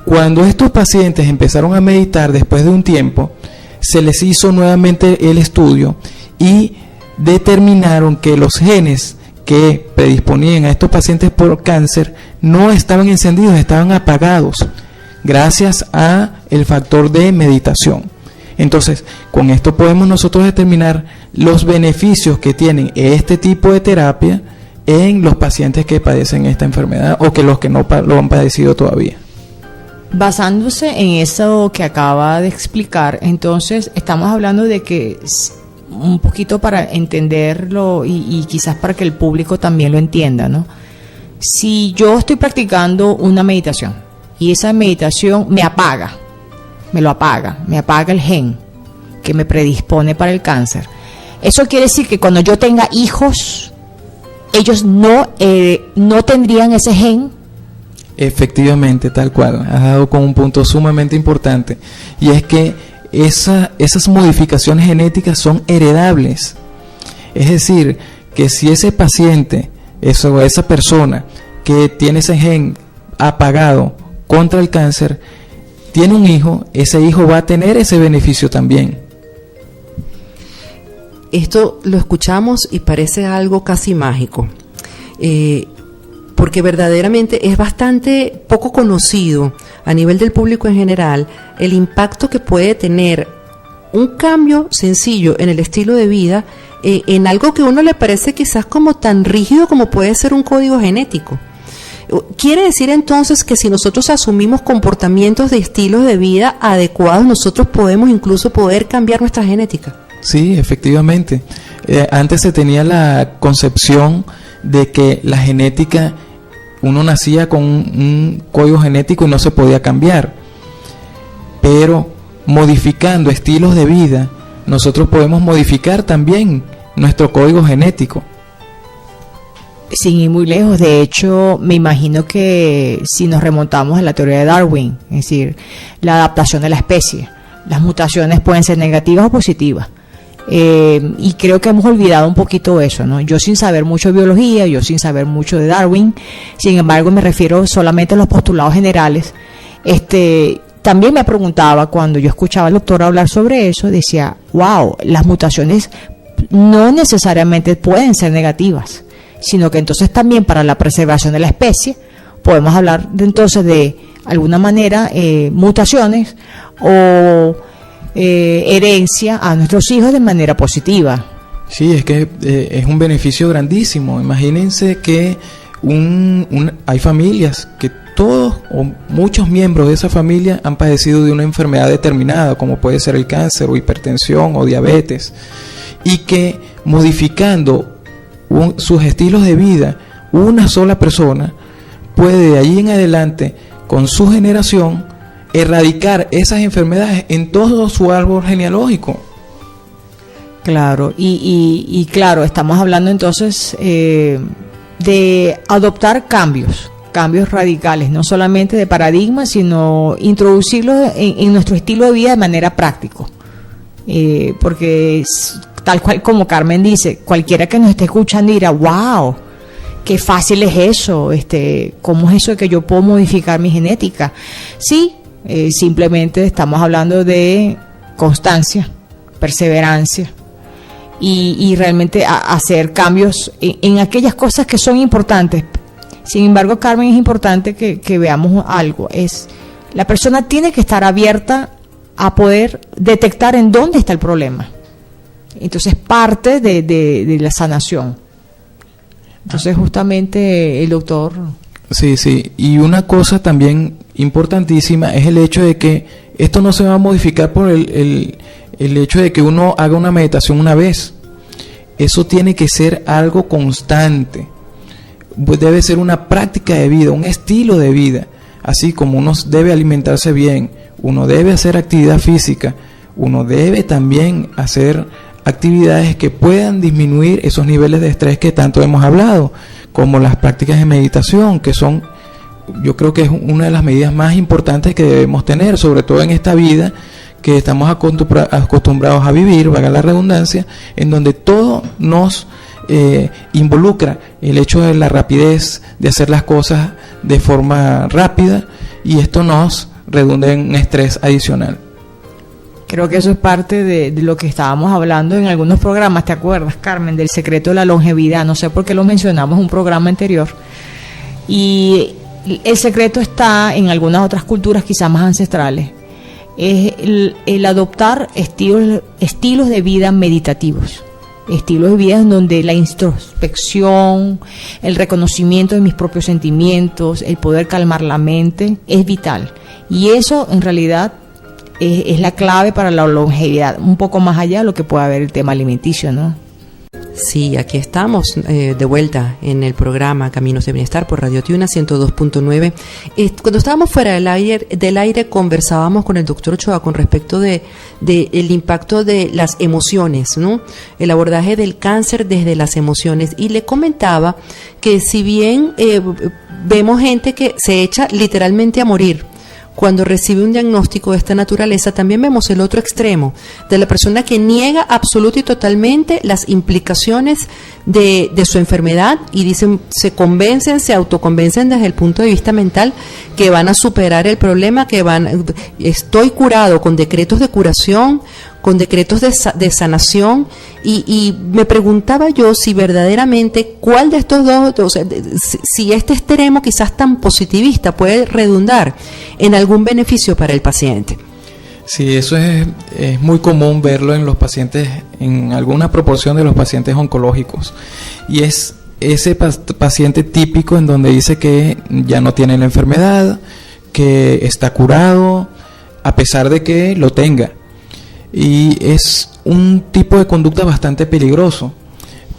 Cuando estos pacientes empezaron a meditar después de un tiempo, se les hizo nuevamente el estudio y determinaron que los genes que predisponían a estos pacientes por cáncer no estaban encendidos, estaban apagados gracias a el factor de meditación. Entonces, con esto podemos nosotros determinar los beneficios que tienen este tipo de terapia en los pacientes que padecen esta enfermedad o que los que no lo han padecido todavía. Basándose en eso que acaba de explicar, entonces estamos hablando de que un poquito para entenderlo y quizás para que el público también lo entienda, ¿no? Si yo estoy practicando una meditación y esa meditación me apaga el gen que me predispone para el cáncer, eso quiere decir que cuando yo tenga hijos, ellos no tendrían ese gen Efectivamente, tal cual. Has dado con un punto sumamente importante. Y es que esas modificaciones genéticas son heredables. Es decir, que si ese paciente, esa persona que tiene ese gen apagado contra el cáncer, tiene un hijo, ese hijo va a tener ese beneficio también. Esto lo escuchamos y parece algo casi mágico, porque verdaderamente es bastante poco conocido a nivel del público en general el impacto que puede tener un cambio sencillo en el estilo de vida en algo que a uno le parece quizás como tan rígido como puede ser un código genético. Quiere decir entonces que si nosotros asumimos comportamientos de estilos de vida adecuados, nosotros podemos incluso poder cambiar nuestra genética. Sí, efectivamente. Antes se tenía la concepción de que la genética, uno nacía con un código genético y no se podía cambiar. Pero modificando estilos de vida, nosotros podemos modificar también nuestro código genético. Sin ir muy lejos, de hecho, me imagino que si nos remontamos a la teoría de Darwin, es decir, la adaptación de la especie, las mutaciones pueden ser negativas o positivas. Y creo que hemos olvidado un poquito eso, ¿no? Yo sin saber mucho de biología, yo sin saber mucho de Darwin, sin embargo me refiero solamente a los postulados generales. También me preguntaba, cuando yo escuchaba al doctor hablar sobre eso, decía, wow, las mutaciones no necesariamente pueden ser negativas, sino que entonces también para la preservación de la especie podemos hablar entonces de alguna manera mutaciones o herencia a nuestros hijos de manera positiva. Sí, es que es un beneficio grandísimo. Imagínense que hay familias que todos o muchos miembros de esa familia han padecido de una enfermedad determinada, como puede ser el cáncer o hipertensión o diabetes, y que modificando sus estilos de vida, una sola persona puede de ahí en adelante, con su generación, erradicar esas enfermedades en todo su árbol genealógico. Claro, y claro, estamos hablando entonces de adoptar cambios radicales, no solamente de paradigmas, sino introducirlos en nuestro estilo de vida de manera práctica. Porque tal cual como Carmen dice, cualquiera que nos esté escuchando dirá, wow, qué fácil es eso, ¿cómo es eso de que yo puedo modificar mi genética? Sí, simplemente estamos hablando de constancia, perseverancia y realmente hacer cambios en aquellas cosas que son importantes. Sin embargo, Carmen, es importante que veamos algo, la persona tiene que estar abierta a poder detectar en dónde está el problema. Entonces parte de la sanación. Entonces justamente el doctor... Sí, y una cosa también importantísima es el hecho de que esto no se va a modificar por el hecho de que uno haga una meditación una vez. Eso tiene que ser algo constante. Debe ser una práctica de vida, un estilo de vida. Así como uno debe alimentarse bien, uno debe hacer actividad física, uno debe también hacer actividades que puedan disminuir esos niveles de estrés que tanto hemos hablado, como las prácticas de meditación, que son, yo creo que es una de las medidas más importantes que debemos tener, sobre todo en esta vida que estamos acostumbrados a vivir, valga la redundancia, en donde todo nos involucra el hecho de la rapidez, de hacer las cosas de forma rápida, y esto nos redunda en un estrés adicional. Creo que eso es parte de lo que estábamos hablando en algunos programas, ¿te acuerdas, Carmen? Del secreto de la longevidad, no sé por qué lo mencionamos en un programa anterior. Y el secreto está en algunas otras culturas quizás más ancestrales, es el adoptar estilos de vida meditativos, estilos de vida en donde la introspección, el reconocimiento de mis propios sentimientos, el poder calmar la mente es vital. Y eso en realidad es la clave para la longevidad, un poco más allá de lo que pueda haber el tema alimenticio, ¿no? Sí, aquí estamos de vuelta en el programa Caminos de Bienestar por Radio Tiuna 102.9. Cuando estábamos fuera del aire conversábamos con el doctor Ochoa con respecto de el impacto de las emociones, ¿no? El abordaje del cáncer desde las emociones, y le comentaba que si bien vemos gente que se echa literalmente a morir cuando recibe un diagnóstico de esta naturaleza, también vemos el otro extremo de la persona que niega absoluta y totalmente las implicaciones de su enfermedad y dicen, se autoconvencen desde el punto de vista mental que van a superar el problema, estoy curado, con decretos de curación, con decretos de sanación, y me preguntaba yo si verdaderamente cuál de estos dos, o sea, si este extremo quizás tan positivista puede redundar en algún beneficio para el paciente. Sí, eso es muy común verlo en los pacientes, en alguna proporción de los pacientes oncológicos, y es ese paciente típico en donde dice que ya no tiene la enfermedad, que está curado, a pesar de que lo tenga. Y es un tipo de conducta bastante peligroso,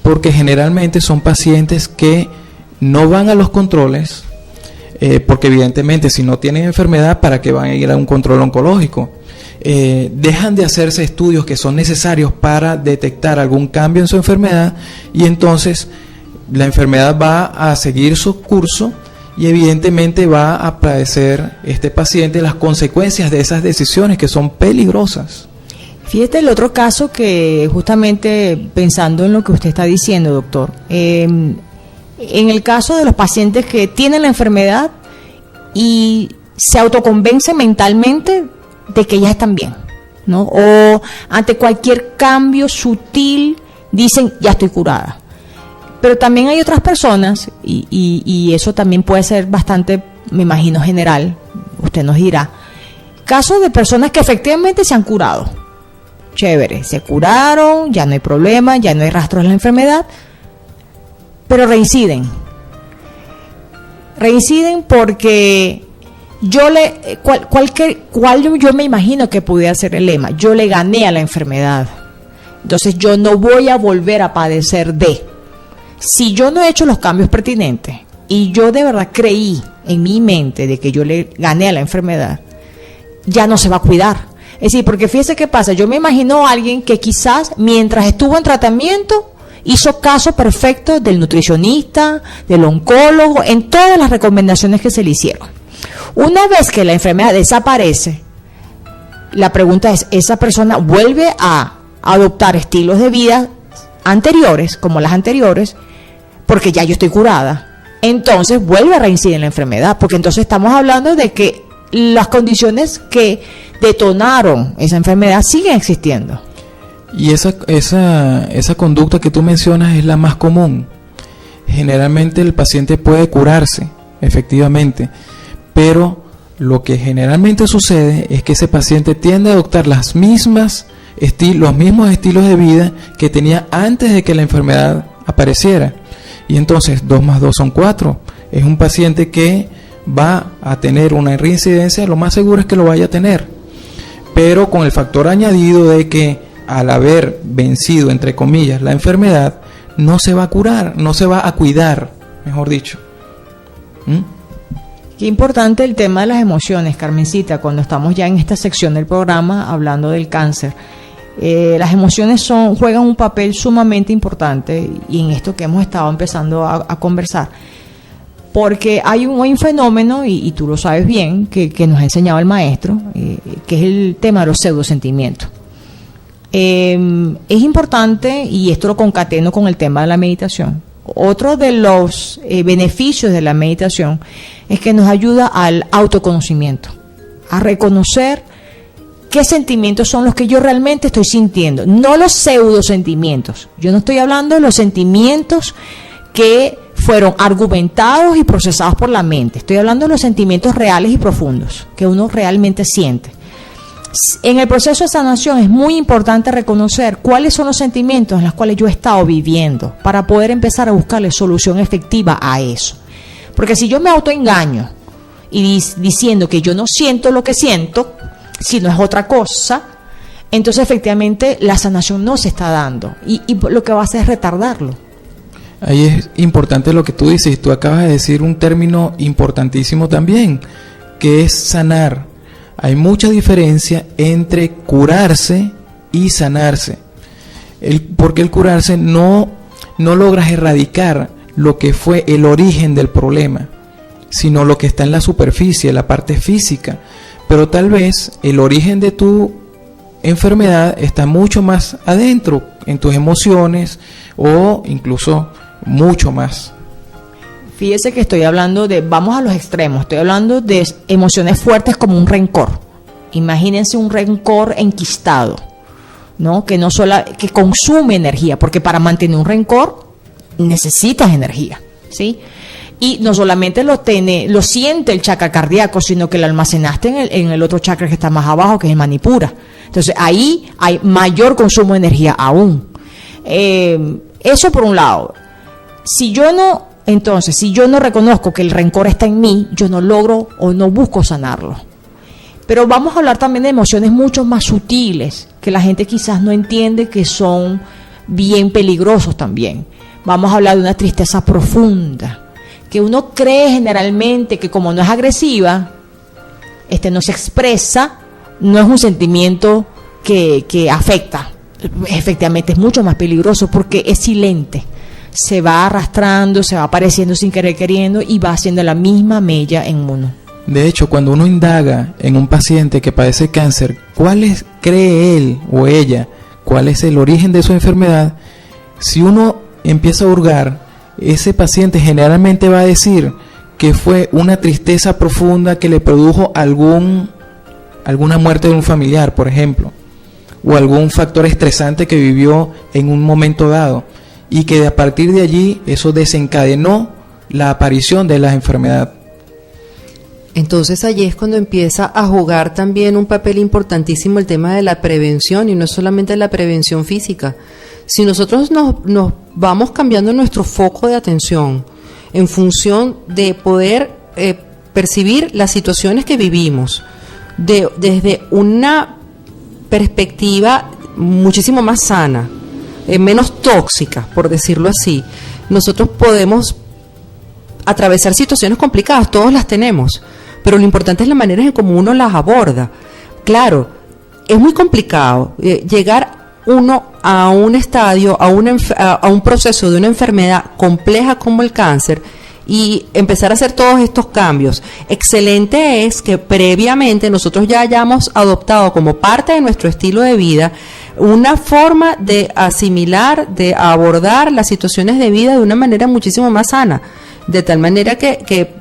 porque generalmente son pacientes que no van a los controles, porque evidentemente si no tienen enfermedad, ¿para qué van a ir a un control oncológico? Dejan de hacerse estudios que son necesarios para detectar algún cambio en su enfermedad, y entonces la enfermedad va a seguir su curso y evidentemente va a padecer este paciente las consecuencias de esas decisiones que son peligrosas. Fíjate el otro caso, que justamente pensando en lo que usted está diciendo, doctor, en el caso de los pacientes que tienen la enfermedad y se autoconvencen mentalmente de que ya están bien, ¿no? O ante cualquier cambio sutil dicen, ya estoy curada. Pero también hay otras personas, y eso también puede ser bastante, me imagino, general, usted nos dirá, casos de personas que efectivamente se han curado. Chévere, se curaron, ya no hay problema, ya no hay rastros de la enfermedad, pero reinciden porque yo me imagino que pudiera ser el lema: yo le gané a la enfermedad, entonces yo no voy a volver a padecer si yo no he hecho los cambios pertinentes y yo de verdad creí en mi mente de que yo le gané a la enfermedad, ya no se va a cuidar. Es decir, porque fíjese qué pasa, yo me imagino a alguien que quizás mientras estuvo en tratamiento hizo caso perfecto del nutricionista, del oncólogo, en todas las recomendaciones que se le hicieron. Una vez que la enfermedad desaparece, la pregunta es, ¿esa persona vuelve a adoptar estilos de vida anteriores, como las anteriores, porque ya yo estoy curada? Entonces vuelve a reincidir en la enfermedad, porque entonces estamos hablando de que las condiciones que detonaron esa enfermedad siguen existiendo. Y esa conducta que tú mencionas es la más común. Generalmente el paciente puede curarse, efectivamente, pero lo que generalmente sucede es que ese paciente tiende a adoptar los mismos estilos de vida que tenía antes de que la enfermedad apareciera. Y entonces 2 más 2 son 4. Es un paciente que va a tener una reincidencia, lo más seguro es que lo vaya a tener, pero con el factor añadido de que al haber vencido, entre comillas, la enfermedad, no se va a curar, no se va a cuidar, mejor dicho. Qué importante el tema de las emociones, Carmencita, cuando estamos ya en esta sección del programa hablando del cáncer. Las emociones juegan un papel sumamente importante, y en esto que hemos estado empezando a conversar, porque hay un fenómeno, y tú lo sabes bien, que nos ha enseñado el maestro, que es el tema de los pseudosentimientos. Es importante, y esto lo concateno con el tema de la meditación. Otro de los beneficios de la meditación es que nos ayuda al autoconocimiento, a reconocer qué sentimientos son los que yo realmente estoy sintiendo, no los pseudosentimientos. Yo no estoy hablando de los sentimientos que fueron argumentados y procesados por la mente. Estoy hablando de los sentimientos reales y profundos que uno realmente siente. En el proceso de sanación es muy importante reconocer cuáles son los sentimientos en los cuales yo he estado viviendo para poder empezar a buscarle solución efectiva a eso. Porque si yo me autoengaño y diciendo que yo no siento lo que siento, si no es otra cosa, entonces efectivamente la sanación no se está dando y lo que va a hacer es retardarlo. Ahí es importante lo que tú dices. Tú acabas de decir un término importantísimo también, que es sanar. Hay mucha diferencia entre curarse y sanarse. Porque el curarse no logras erradicar lo que fue el origen del problema, sino lo que está en la superficie, la parte física. Pero tal vez el origen de tu enfermedad está mucho más adentro, en tus emociones o incluso mucho más. Fíjese que estoy hablando vamos a los extremos, estoy hablando de emociones fuertes como un rencor. Imagínense un rencor enquistado, ¿no? Que consume energía, porque para mantener un rencor necesitas energía, ¿sí? Y no solamente lo siente el chakra cardíaco, sino que lo almacenaste en el otro chakra que está más abajo, que es el manipura. Entonces ahí hay mayor consumo de energía aún. Eso por un lado. Si yo no reconozco que el rencor está en mí, yo no logro o no busco sanarlo. Pero vamos a hablar también de emociones mucho más sutiles, que la gente quizás no entiende, que son bien peligrosos también. Vamos a hablar de una tristeza profunda, que uno cree generalmente que como no es agresiva, no se expresa, no es un sentimiento que afecta. Efectivamente es mucho más peligroso porque es silente. Se va arrastrando, se va apareciendo sin querer queriendo y va haciendo la misma mella en uno. De hecho, cuando uno indaga en un paciente que padece cáncer, cree él o ella, cuál es el origen de su enfermedad, si uno empieza a hurgar, ese paciente generalmente va a decir que fue una tristeza profunda que le produjo alguna muerte de un familiar, por ejemplo, o algún factor estresante que vivió en un momento dado, y que a partir de allí eso desencadenó la aparición de la enfermedad. Entonces allí es cuando empieza a jugar también un papel importantísimo el tema de la prevención, y no es solamente la prevención física. Si nosotros nos vamos cambiando nuestro foco de atención en función de poder percibir las situaciones que vivimos desde una perspectiva muchísimo más sana, menos tóxica, por decirlo así, nosotros podemos atravesar situaciones complicadas, todos las tenemos, pero lo importante es la manera en cómo uno las aborda. Claro, es muy complicado llegar uno a un estadio, a un proceso de una enfermedad compleja como el cáncer y empezar a hacer todos estos cambios. Excelente es que previamente nosotros ya hayamos adoptado como parte de nuestro estilo de vida una forma de asimilar, de abordar las situaciones de vida de una manera muchísimo más sana, de tal manera que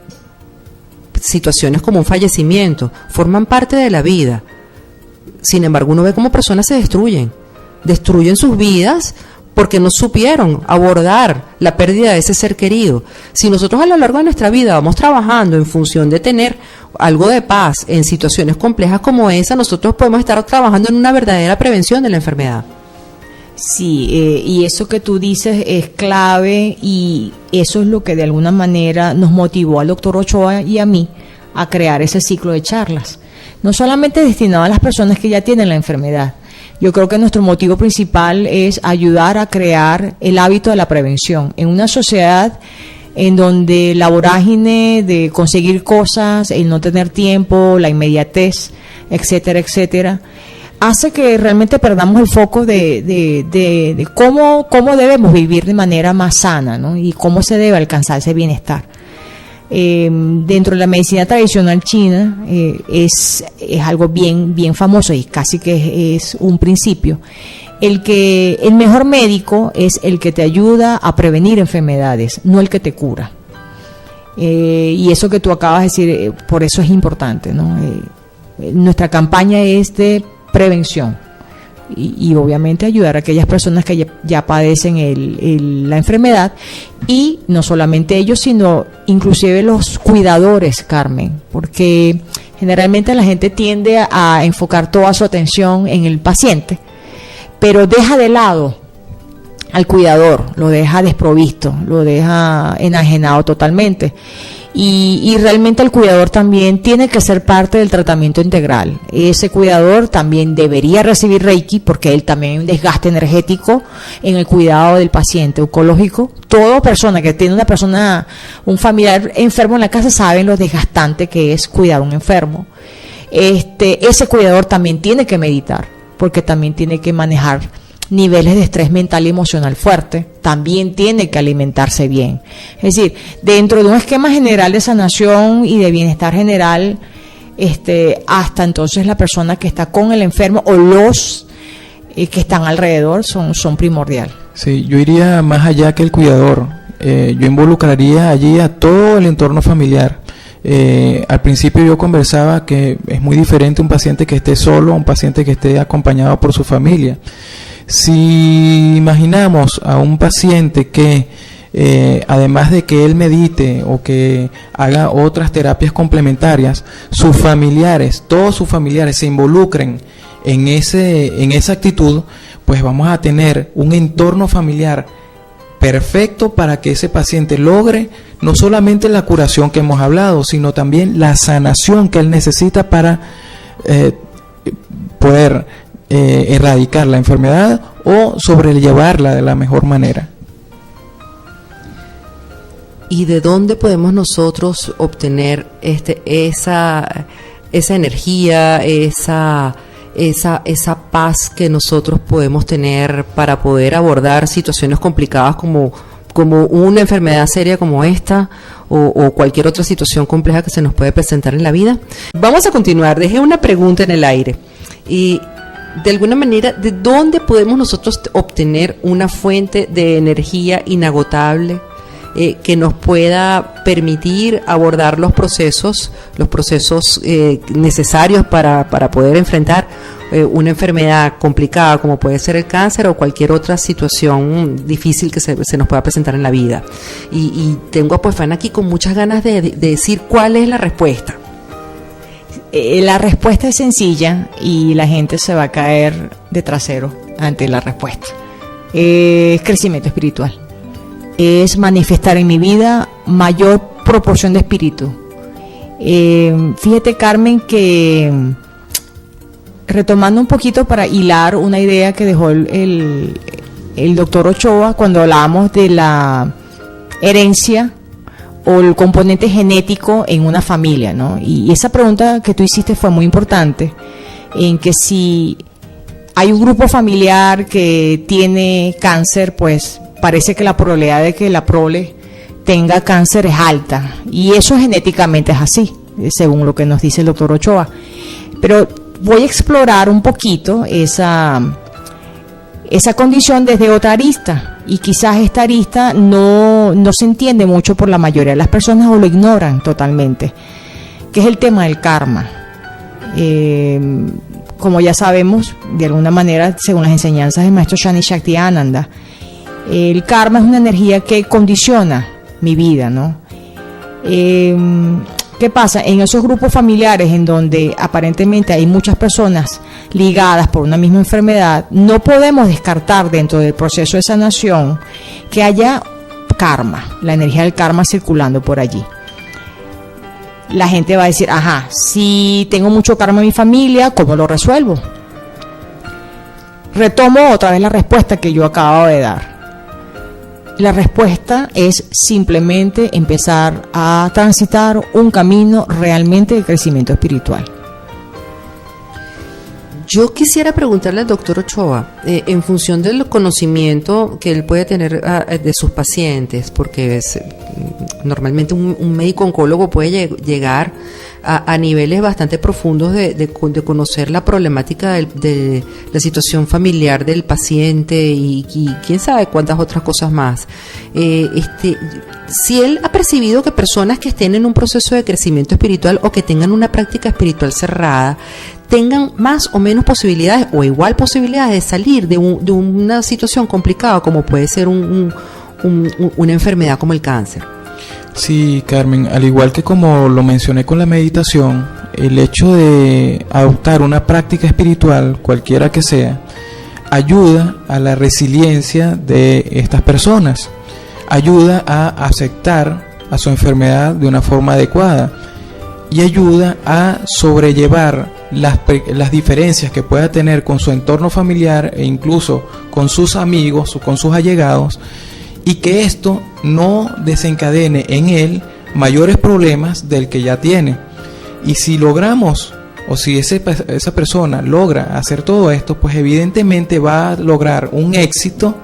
situaciones como un fallecimiento forman parte de la vida. Sin embargo, uno ve cómo personas se destruyen sus vidas porque no supieron abordar la pérdida de ese ser querido. Si nosotros a lo largo de nuestra vida vamos trabajando en función de tener algo de paz en situaciones complejas como esa, nosotros podemos estar trabajando en una verdadera prevención de la enfermedad. Sí, y eso que tú dices es clave, y eso es lo que de alguna manera nos motivó al doctor Ochoa y a mí a crear ese ciclo de charlas. No solamente destinado a las personas que ya tienen la enfermedad. Yo creo que nuestro motivo principal es ayudar a crear el hábito de la prevención en una sociedad en donde la vorágine de conseguir cosas, el no tener tiempo, la inmediatez, etcétera, etcétera, hace que realmente perdamos el foco de cómo debemos vivir de manera más sana, ¿no? Y cómo se debe alcanzar ese bienestar. Dentro de la medicina tradicional china es algo bien famoso y casi que es un principio, el mejor médico es el que te ayuda a prevenir enfermedades, no el que te cura. Y eso que tú acabas de decir, por eso es importante, ¿no? Nuestra campaña es de prevención y obviamente ayudar a aquellas personas que ya padecen la enfermedad, y no solamente ellos, sino inclusive los cuidadores, Carmen, porque generalmente la gente tiende a enfocar toda su atención en el paciente, pero deja de lado al cuidador, lo deja desprovisto, lo deja enajenado totalmente. Y realmente el cuidador también tiene que ser parte del tratamiento integral. Ese cuidador también debería recibir Reiki, porque él también hay un desgaste energético en el cuidado del paciente oncológico. Toda persona que tiene un familiar enfermo en la casa sabe lo desgastante que es cuidar a un enfermo. Ese cuidador también tiene que meditar, porque también tiene que manejar niveles de estrés mental y emocional fuerte, también tiene que alimentarse bien. Es decir, dentro de un esquema general de sanación y de bienestar general, hasta entonces la persona que está con el enfermo o los que están alrededor son primordial. Sí, yo iría más allá que el cuidador. Yo involucraría allí a todo el entorno familiar. Al principio yo conversaba que es muy diferente un paciente que esté solo a un paciente que esté acompañado por su familia. Si imaginamos a un paciente que además de que él medite o que haga otras terapias complementarias, sus familiares, todos sus familiares se involucren en esa actitud, pues vamos a tener un entorno familiar perfecto para que ese paciente logre no solamente la curación que hemos hablado, sino también la sanación que él necesita para poder erradicar la enfermedad o sobrellevarla de la mejor manera. ¿Y de dónde podemos nosotros obtener esa energía, esa paz que nosotros podemos tener para poder abordar situaciones complicadas como una enfermedad seria como esta o cualquier otra situación compleja que se nos puede presentar en la vida? Vamos a continuar. Dejé una pregunta en el aire y de alguna manera, ¿de dónde podemos nosotros obtener una fuente de energía inagotable que nos pueda permitir abordar los procesos necesarios para poder enfrentar una enfermedad complicada como puede ser el cáncer o cualquier otra situación difícil que se nos pueda presentar en la vida? Y tengo a Poefán aquí con muchas ganas de decir cuál es la respuesta. La respuesta es sencilla y la gente se va a caer de trasero ante la respuesta. Es crecimiento espiritual. Es manifestar en mi vida mayor proporción de espíritu. Fíjate, Carmen, que retomando un poquito para hilar una idea que dejó el doctor Ochoa cuando hablábamos de la herencia o el componente genético en una familia, ¿no? Y esa pregunta que tú hiciste fue muy importante, en que si hay un grupo familiar que tiene cáncer, pues parece que la probabilidad de que la prole tenga cáncer es alta, y eso genéticamente es así, según lo que nos dice el doctor Ochoa. Pero voy a explorar un poquito esa condición desde otra arista, y quizás esta arista no se entiende mucho por la mayoría de las personas o lo ignoran totalmente, que es el tema del karma. Como ya sabemos, de alguna manera, según las enseñanzas del maestro Shani Shaktiananda, el karma es una energía que condiciona mi vida, ¿no? ¿Qué pasa? En esos grupos familiares en donde aparentemente hay muchas personas ligadas por una misma enfermedad, no podemos descartar dentro del proceso de sanación que haya karma, la energía del karma circulando por allí. La gente va a decir, ajá, si tengo mucho karma en mi familia, ¿cómo lo resuelvo? Retomo otra vez la respuesta que yo acabo de dar. La respuesta es simplemente empezar a transitar un camino realmente de crecimiento espiritual. Yo quisiera preguntarle al doctor Ochoa, en función del conocimiento que él puede tener de sus pacientes, porque normalmente un médico oncólogo puede llegar a niveles bastante profundos de conocer la problemática de la situación familiar del paciente y quién sabe cuántas otras cosas más. Si él ha percibido que personas que estén en un proceso de crecimiento espiritual o que tengan una práctica espiritual cerrada tengan más o menos posibilidades o igual posibilidades de salir de una situación complicada como puede ser una enfermedad como el cáncer. Sí, Carmen, al igual que como lo mencioné con la meditación, el hecho de adoptar una práctica espiritual, cualquiera que sea, ayuda a la resiliencia de estas personas, ayuda a aceptar a su enfermedad de una forma adecuada y ayuda a sobrellevar las diferencias que pueda tener con su entorno familiar e incluso con sus amigos o con sus allegados, y que esto no desencadene en él mayores problemas del que ya tiene. Y si logramos, o si esa persona logra hacer todo esto, pues evidentemente va a lograr un éxito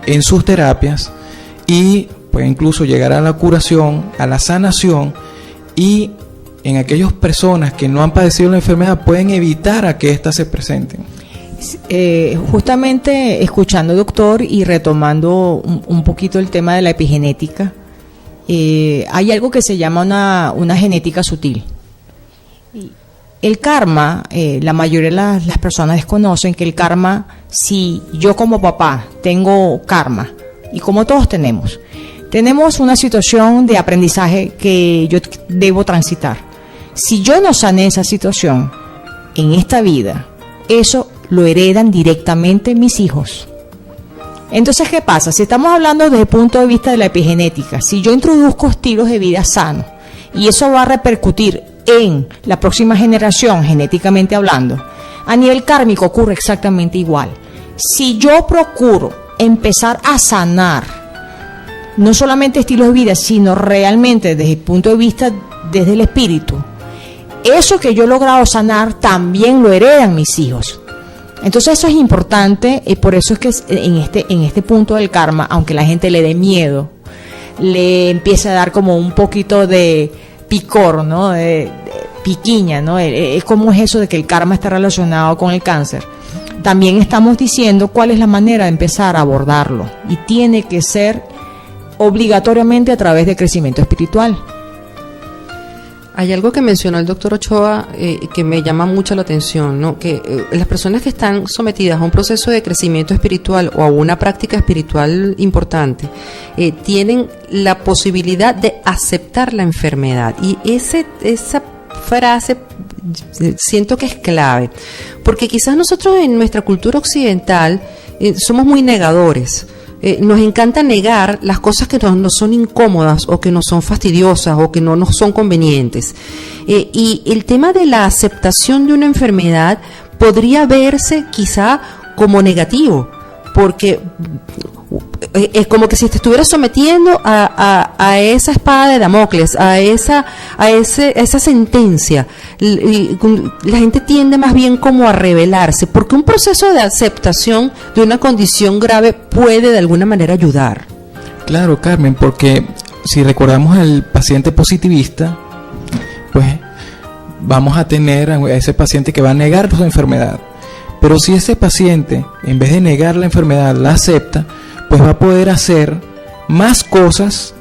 en sus terapias y puede incluso llegar a la curación, a la sanación, y en aquellas personas que no han padecido la enfermedad pueden evitar a que éstas se presenten. Justamente escuchando, doctor, y retomando un poquito el tema de la epigenética, hay algo que se llama una genética sutil. El karma, la mayoría de las personas desconocen que el karma, si yo como papá tengo karma, y como todos tenemos una situación de aprendizaje que yo debo transitar. Si yo no sané esa situación en esta vida, eso lo heredan directamente mis hijos. Entonces, ¿qué pasa? Si estamos hablando desde el punto de vista de la epigenética, si yo introduzco estilos de vida sanos y eso va a repercutir en la próxima generación, genéticamente hablando, a nivel kármico ocurre exactamente igual. Si yo procuro empezar a sanar, no solamente estilos de vida, sino realmente desde el punto de vista, desde el espíritu, eso que yo he logrado sanar también lo heredan mis hijos. Entonces eso es importante, y por eso es que en este punto del karma, aunque la gente le dé miedo, le empieza a dar como un poquito de picor, ¿no? De piquiña, ¿no? ¿Cómo es eso de que el karma está relacionado con el cáncer? También estamos diciendo cuál es la manera de empezar a abordarlo, y tiene que ser obligatoriamente a través de crecimiento espiritual. Hay algo que mencionó el doctor Ochoa que me llama mucho la atención, ¿no? Que las personas que están sometidas a un proceso de crecimiento espiritual o a una práctica espiritual importante tienen la posibilidad de aceptar la enfermedad, y esa frase siento que es clave, porque quizás nosotros en nuestra cultura occidental somos muy negadores. Nos encanta negar las cosas que nos son incómodas o que nos son fastidiosas o que no nos son convenientes. Y el tema de la aceptación de una enfermedad podría verse quizá como negativo, porque es como que si te estuvieras sometiendo a esa espada de Damocles, a esa sentencia. La gente tiende más bien como a rebelarse, porque un proceso de aceptación de una condición grave puede de alguna manera ayudar. Claro, Carmen, porque si recordamos al paciente positivista, pues vamos a tener a ese paciente que va a negar su enfermedad. Pero si ese paciente, en vez de negar la enfermedad, la acepta, pues va a poder hacer más cosas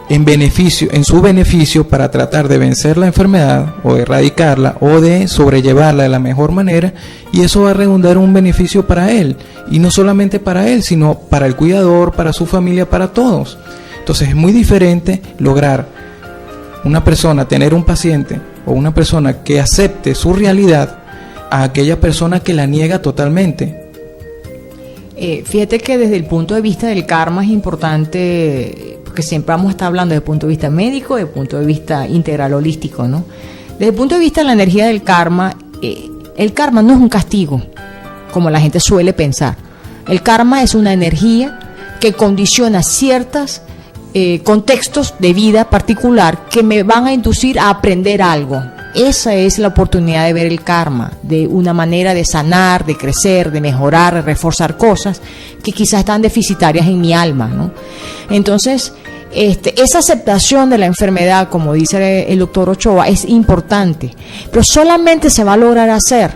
en su beneficio para tratar de vencer la enfermedad o de erradicarla o de sobrellevarla de la mejor manera, y eso va a redundar en un beneficio para él, y no solamente para él, sino para el cuidador, para su familia, para todos. Entonces es muy diferente lograr una persona, tener un paciente o una persona que acepte su realidad a aquella persona que la niega totalmente. Fíjate que desde el punto de vista del karma es importante, porque siempre vamos a estar hablando desde el punto de vista médico, desde el punto de vista integral holístico, ¿no? Desde el punto de vista de la energía del karma, el karma no es un castigo, como la gente suele pensar. El karma es una energía que condiciona ciertos contextos de vida particular que me van a inducir a aprender algo. Esa es la oportunidad de ver el karma, de una manera de sanar, de crecer, de mejorar, de reforzar cosas que quizás están deficitarias en mi alma, ¿no? Entonces, esa aceptación de la enfermedad, como dice el doctor Ochoa, es importante, pero solamente se va a lograr hacer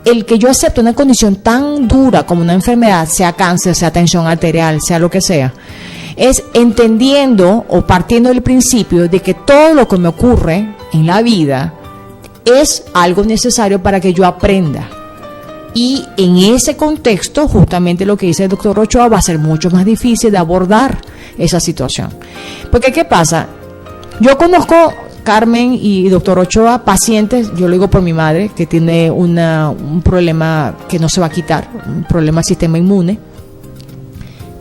el que yo acepte una condición tan dura como una enfermedad, sea cáncer, sea tensión arterial, sea lo que sea, es entendiendo o partiendo del principio de que todo lo que me ocurre en la vida es algo necesario para que yo aprenda. Y en ese contexto, justamente lo que dice el doctor Ochoa, va a ser mucho más difícil de abordar esa situación. Porque ¿qué pasa? Yo conozco, Carmen y doctor Ochoa, pacientes, yo lo digo por mi madre, que tiene un problema que no se va a quitar, un problema del sistema inmune,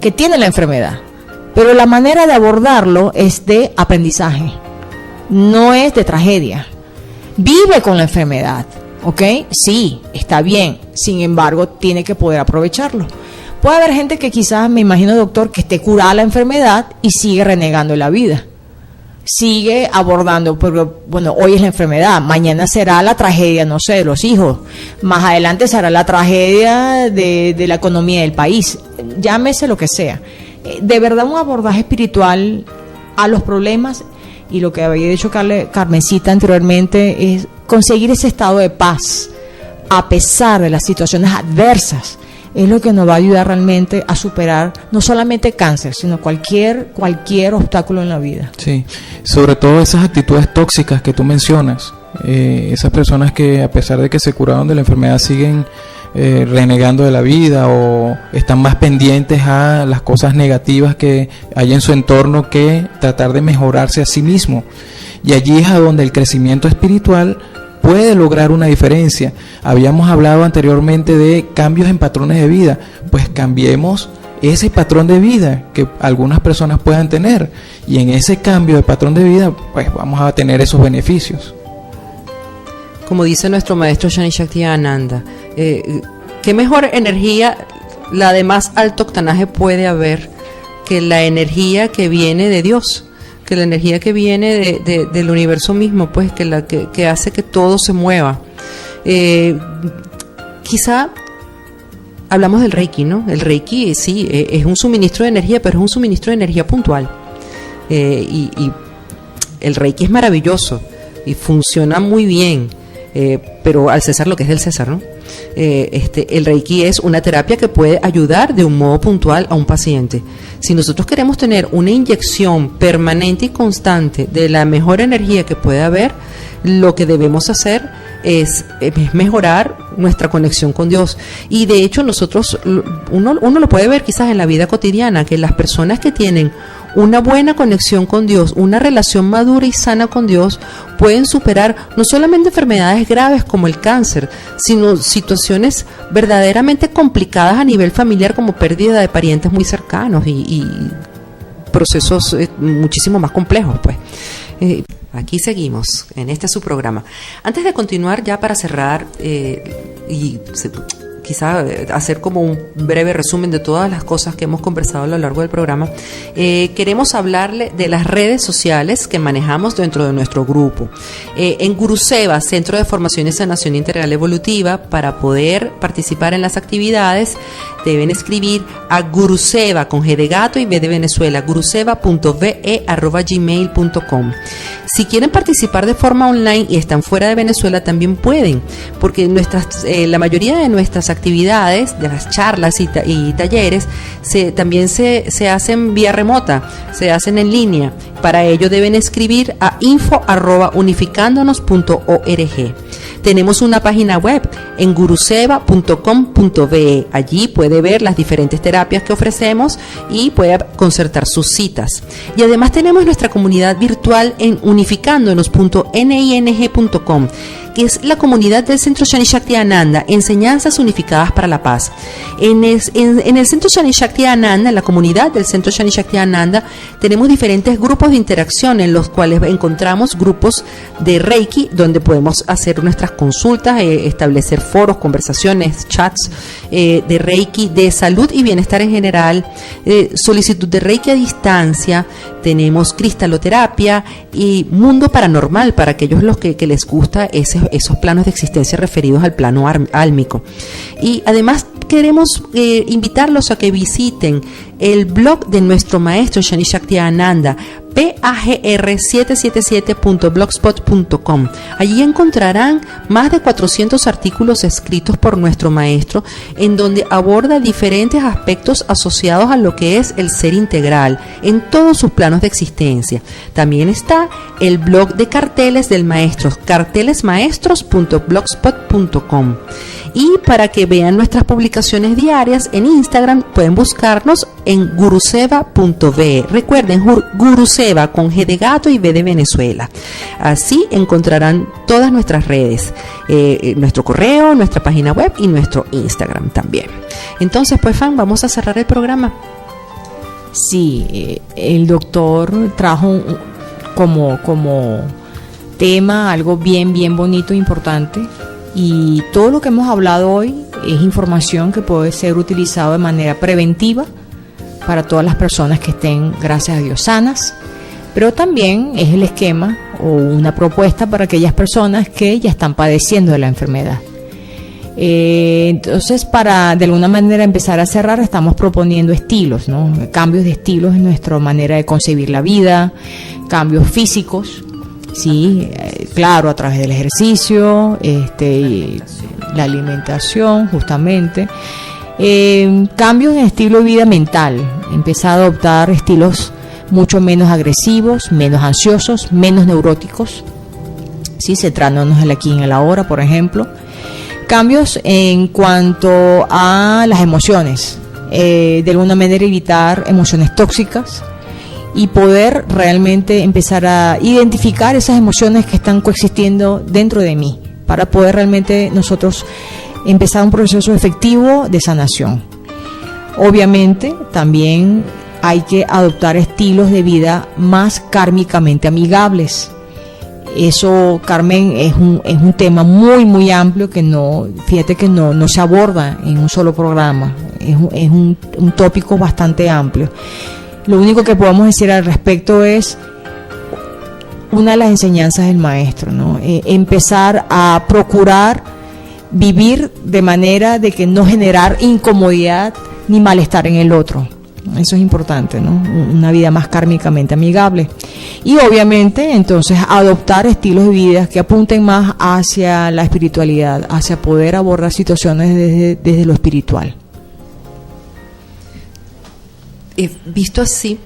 que tiene la enfermedad, Pero la manera de abordarlo es de aprendizaje, no es de tragedia. Vive con la enfermedad, ¿ok? Sí, está bien, sin embargo, tiene que poder aprovecharlo. Puede haber gente que quizás, me imagino, doctor, que esté curada la enfermedad y sigue renegando la vida. Sigue abordando, pero bueno, hoy es la enfermedad, mañana será la tragedia, no sé, de los hijos, más adelante será la tragedia de la economía del país, llámese lo que sea. De verdad, un abordaje espiritual a los problemas, y lo que había dicho Carmencita anteriormente, es conseguir ese estado de paz a pesar de las situaciones adversas. Es lo que nos va a ayudar realmente a superar no solamente cáncer, sino cualquier obstáculo en la vida. Sí, sobre todo esas actitudes tóxicas que tú mencionas, esas personas que a pesar de que se curaron de la enfermedad siguen renegando de la vida o están más pendientes a las cosas negativas que hay en su entorno que tratar de mejorarse a sí mismo. Y allí es a donde el crecimiento espiritual puede lograr una diferencia. Habíamos hablado anteriormente de cambios en patrones de vida, pues cambiemos ese patrón de vida que algunas personas puedan tener, y en ese cambio de patrón de vida pues vamos a tener esos beneficios. Como dice nuestro maestro Shani Shaktiyananda, ¿qué mejor energía, la de más alto octanaje puede haber que la energía que viene de Dios? Que la energía que viene del universo mismo, pues que hace que todo se mueva. Quizá hablamos del Reiki, ¿no? El Reiki sí es un suministro de energía, pero es un suministro de energía puntual. Y el Reiki es maravilloso y funciona muy bien, pero al César lo que es del César, ¿no? El Reiki es una terapia que puede ayudar de un modo puntual a un paciente. Si nosotros queremos tener una inyección permanente y constante de la mejor energía que puede haber, lo que debemos hacer es mejorar nuestra conexión con Dios. Y de hecho nosotros, uno lo puede ver quizás en la vida cotidiana, que las personas que tienen una buena conexión con Dios, una relación madura y sana con Dios, pueden superar no solamente enfermedades graves como el cáncer, sino situaciones verdaderamente complicadas a nivel familiar, como pérdida de parientes muy cercanos y procesos muchísimo más complejos, pues. Aquí seguimos en este su programa. Antes de continuar, ya para cerrar quizá hacer como un breve resumen de todas las cosas que hemos conversado a lo largo del programa, queremos hablarle de las redes sociales que manejamos dentro de nuestro grupo. En Guruseva, Centro de Formación y Sanación Integral Evolutiva, para poder participar en las actividades, deben escribir a Guruseva con G de gato y B de Venezuela, guruseva.ve@gmail.com. Si quieren participar de forma online y están fuera de Venezuela, también pueden, porque la mayoría de nuestras actividades, de las charlas y talleres, también se hacen vía remota, se hacen en línea. Para ello deben escribir a info@unificándonos.org. Tenemos una página web en guruseva.com.be. Allí puede ver las diferentes terapias que ofrecemos y puede concertar sus citas. Y además tenemos nuestra comunidad virtual en unificándonos.ning.com, que es la comunidad del Centro Shani Shaktiyananda, Enseñanzas Unificadas para la Paz. En el Centro Shani Shaktiyananda, en la comunidad del Centro Shani Shaktiyananda, tenemos diferentes grupos de interacción en los cuales encontramos grupos de Reiki, donde podemos hacer nuestras consultas, establecer foros, conversaciones, chats de Reiki, de salud y bienestar en general, solicitud de Reiki a distancia. Tenemos cristaloterapia y mundo paranormal para aquellos los que les gusta esos planos de existencia referidos al plano álmico. Y además queremos invitarlos a que visiten el blog de nuestro maestro Shani Shaktiyananda, pagr777.blogspot.com. Allí encontrarán más de 400 artículos escritos por nuestro maestro, en donde aborda diferentes aspectos asociados a lo que es el ser integral en todos sus planos de existencia. También está el blog de carteles del maestro, cartelesmaestros.blogspot.com. Y para que vean nuestras publicaciones diarias en Instagram, pueden buscarnos en guruseva.be. Recuerden, Guruseva con G de gato y B de Venezuela. Así encontrarán todas nuestras redes, nuestro correo, nuestra página web y nuestro Instagram también. Entonces, pues, Fan, vamos a cerrar el programa. Sí, el doctor trajo como tema algo bien bonito, importante, y todo lo que hemos hablado hoy es información que puede ser utilizada de manera preventiva para todas las personas que estén, gracias a Dios, sanas, pero también es el esquema o una propuesta para aquellas personas que ya están padeciendo de la enfermedad. Entonces, para de alguna manera empezar a cerrar, estamos proponiendo estilos, ¿no? Cambios de estilos en nuestra manera de concebir la vida, cambios físicos, sí, claro, a través del ejercicio, y la alimentación, justamente. Cambios en estilo de vida mental, empezar a adoptar estilos mucho menos agresivos, menos ansiosos, menos neuróticos, sí, centrándonos en el aquí y en el ahora, por ejemplo. Cambios en cuanto a las emociones, de alguna manera evitar emociones tóxicas y poder realmente empezar a identificar esas emociones que están coexistiendo dentro de mí, para poder realmente nosotros empezar un proceso efectivo de sanación. Obviamente también hay que adoptar estilos de vida más kármicamente amigables. Eso, Carmen, es un tema muy amplio que fíjate que no se aborda en un solo programa. Es un tópico bastante amplio. Lo único que podemos decir al respecto es una de las enseñanzas del maestro, ¿no? Empezar a procurar vivir de manera de que no generar incomodidad ni malestar en el otro. Eso es importante, ¿no? Una vida más kármicamente amigable. Y obviamente, entonces, adoptar estilos de vida que apunten más hacia la espiritualidad, hacia poder abordar situaciones desde lo espiritual. Visto así,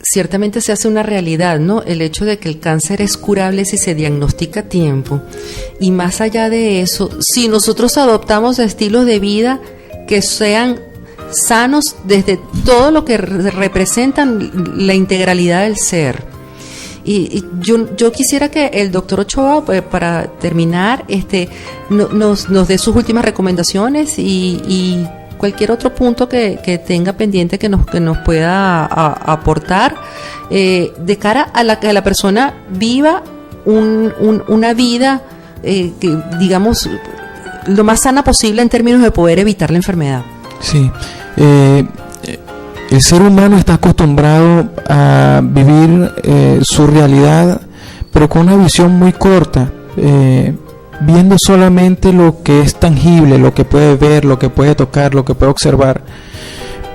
ciertamente se hace una realidad, ¿no? El hecho de que el cáncer es curable si se diagnostica a tiempo. Y más allá de eso, si nosotros adoptamos estilos de vida que sean sanos desde todo lo que representan la integralidad del ser. Y yo quisiera que el doctor Ochoa, para terminar, nos dé sus últimas recomendaciones y cualquier otro punto que tenga pendiente que nos pueda aportar de cara a que la persona viva una vida que, digamos, lo más sana posible en términos de poder evitar la enfermedad. Sí, el ser humano está acostumbrado a vivir su realidad, pero con una visión muy corta, viendo solamente lo que es tangible, lo que puede ver, lo que puede tocar, lo que puede observar.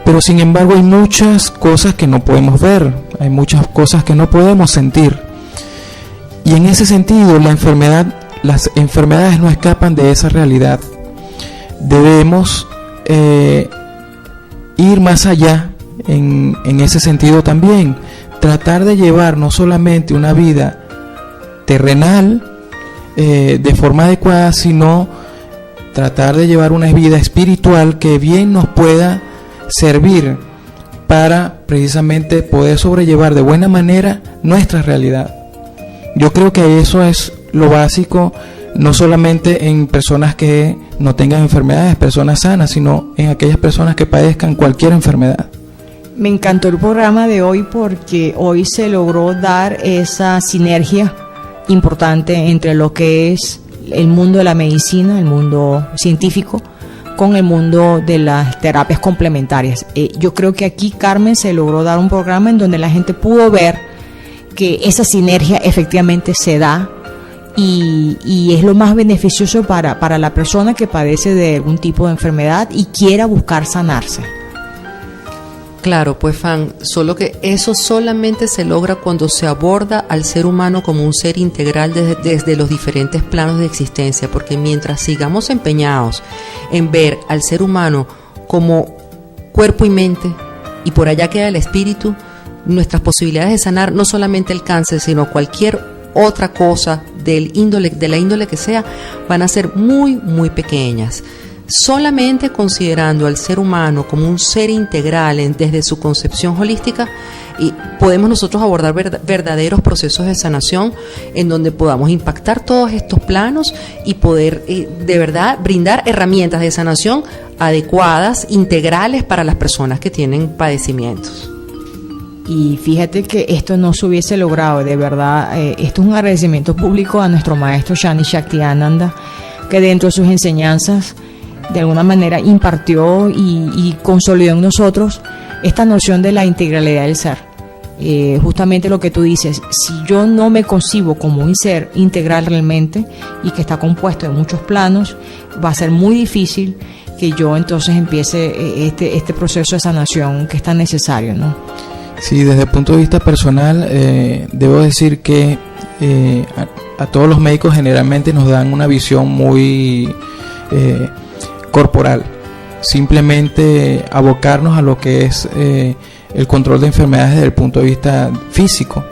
Pero sin embargo hay muchas cosas que no podemos ver, hay muchas cosas que no podemos sentir. Y en ese sentido, las enfermedades no escapan de esa realidad. Debemos ir más allá en ese sentido también, tratar de llevar no solamente una vida terrenal de forma adecuada, sino tratar de llevar una vida espiritual que bien nos pueda servir para precisamente poder sobrellevar de buena manera nuestra realidad. Yo creo que eso es lo básico, no solamente en personas que no tengan enfermedades, personas sanas, sino en aquellas personas que padezcan cualquier enfermedad. Me encantó el programa de hoy porque hoy se logró dar esa sinergia importante entre lo que es el mundo de la medicina, el mundo científico, con el mundo de las terapias complementarias. Yo creo que aquí, Carmen, se logró dar un programa en donde la gente pudo ver que esa sinergia efectivamente se da y es lo más beneficioso para la persona que padece de algún tipo de enfermedad y quiera buscar sanarse. Claro, pues Fan, solo que eso solamente se logra cuando se aborda al ser humano como un ser integral desde los diferentes planos de existencia, porque mientras sigamos empeñados en ver al ser humano como cuerpo y mente, y por allá queda el espíritu, nuestras posibilidades de sanar no solamente el cáncer, sino cualquier otra cosa de la índole que sea, van a ser muy, muy pequeñas. Solamente considerando al ser humano como un ser integral desde su concepción holística, y podemos nosotros abordar verdaderos procesos de sanación en donde podamos impactar todos estos planos y poder de verdad brindar herramientas de sanación adecuadas, integrales para las personas que tienen padecimientos. Y fíjate que esto no se hubiese logrado, de verdad, esto es un agradecimiento público a nuestro maestro Shani Shaktiananda, que dentro de sus enseñanzas de alguna manera impartió y consolidó en nosotros esta noción de la integralidad del ser. Justamente lo que tú dices, si yo no me concibo como un ser integral realmente y que está compuesto de muchos planos, va a ser muy difícil que yo entonces empiece este proceso de sanación que es tan necesario, ¿no? Sí, desde el punto de vista personal, debo decir que a todos los médicos generalmente nos dan una visión muy corporal, simplemente abocarnos a lo que es el control de enfermedades desde el punto de vista físico.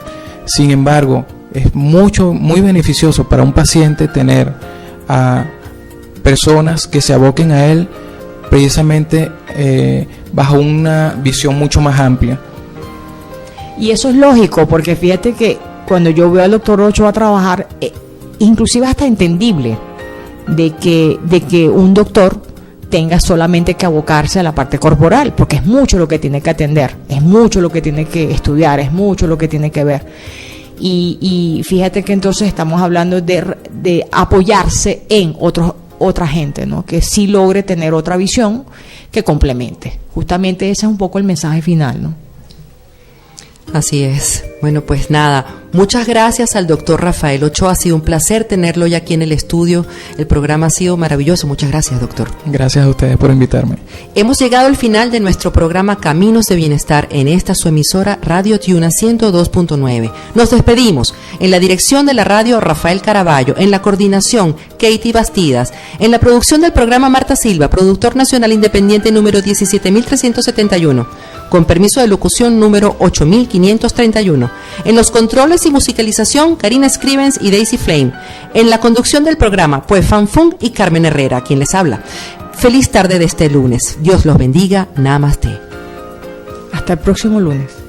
Sin embargo, es muy beneficioso para un paciente tener a personas que se aboquen a él precisamente bajo una visión mucho más amplia. Y eso es lógico, porque fíjate que cuando yo veo al doctor Ochoa a trabajar, inclusive hasta entendible de que un doctor tenga solamente que abocarse a la parte corporal, porque es mucho lo que tiene que atender, es mucho lo que tiene que estudiar, es mucho lo que tiene que ver. Y fíjate que entonces estamos hablando de apoyarse en otra gente, ¿no? Que sí logre tener otra visión que complemente. Justamente ese es un poco el mensaje final, ¿no? Así es. Bueno, pues nada, muchas gracias al doctor Rafael Ochoa. Ha sido un placer tenerlo ya aquí en el estudio. El programa ha sido maravilloso. Muchas gracias, doctor. Gracias a ustedes por invitarme. Hemos llegado al final de nuestro programa Caminos de Bienestar en esta su emisora Radio Tiuna 102.9. Nos despedimos. En la dirección de la radio, Rafael Caraballo. En la coordinación, Katie Bastidas. En la producción del programa, Marta Silva, productor nacional independiente número 17.371. Con permiso de locución número 8.531. En los controles y musicalización, Karina Scrivens y Daisy Flame. En la conducción del programa, pues Fanfung y Carmen Herrera, quien les habla. Feliz tarde de este lunes. Dios los bendiga. Namaste. Hasta el próximo lunes.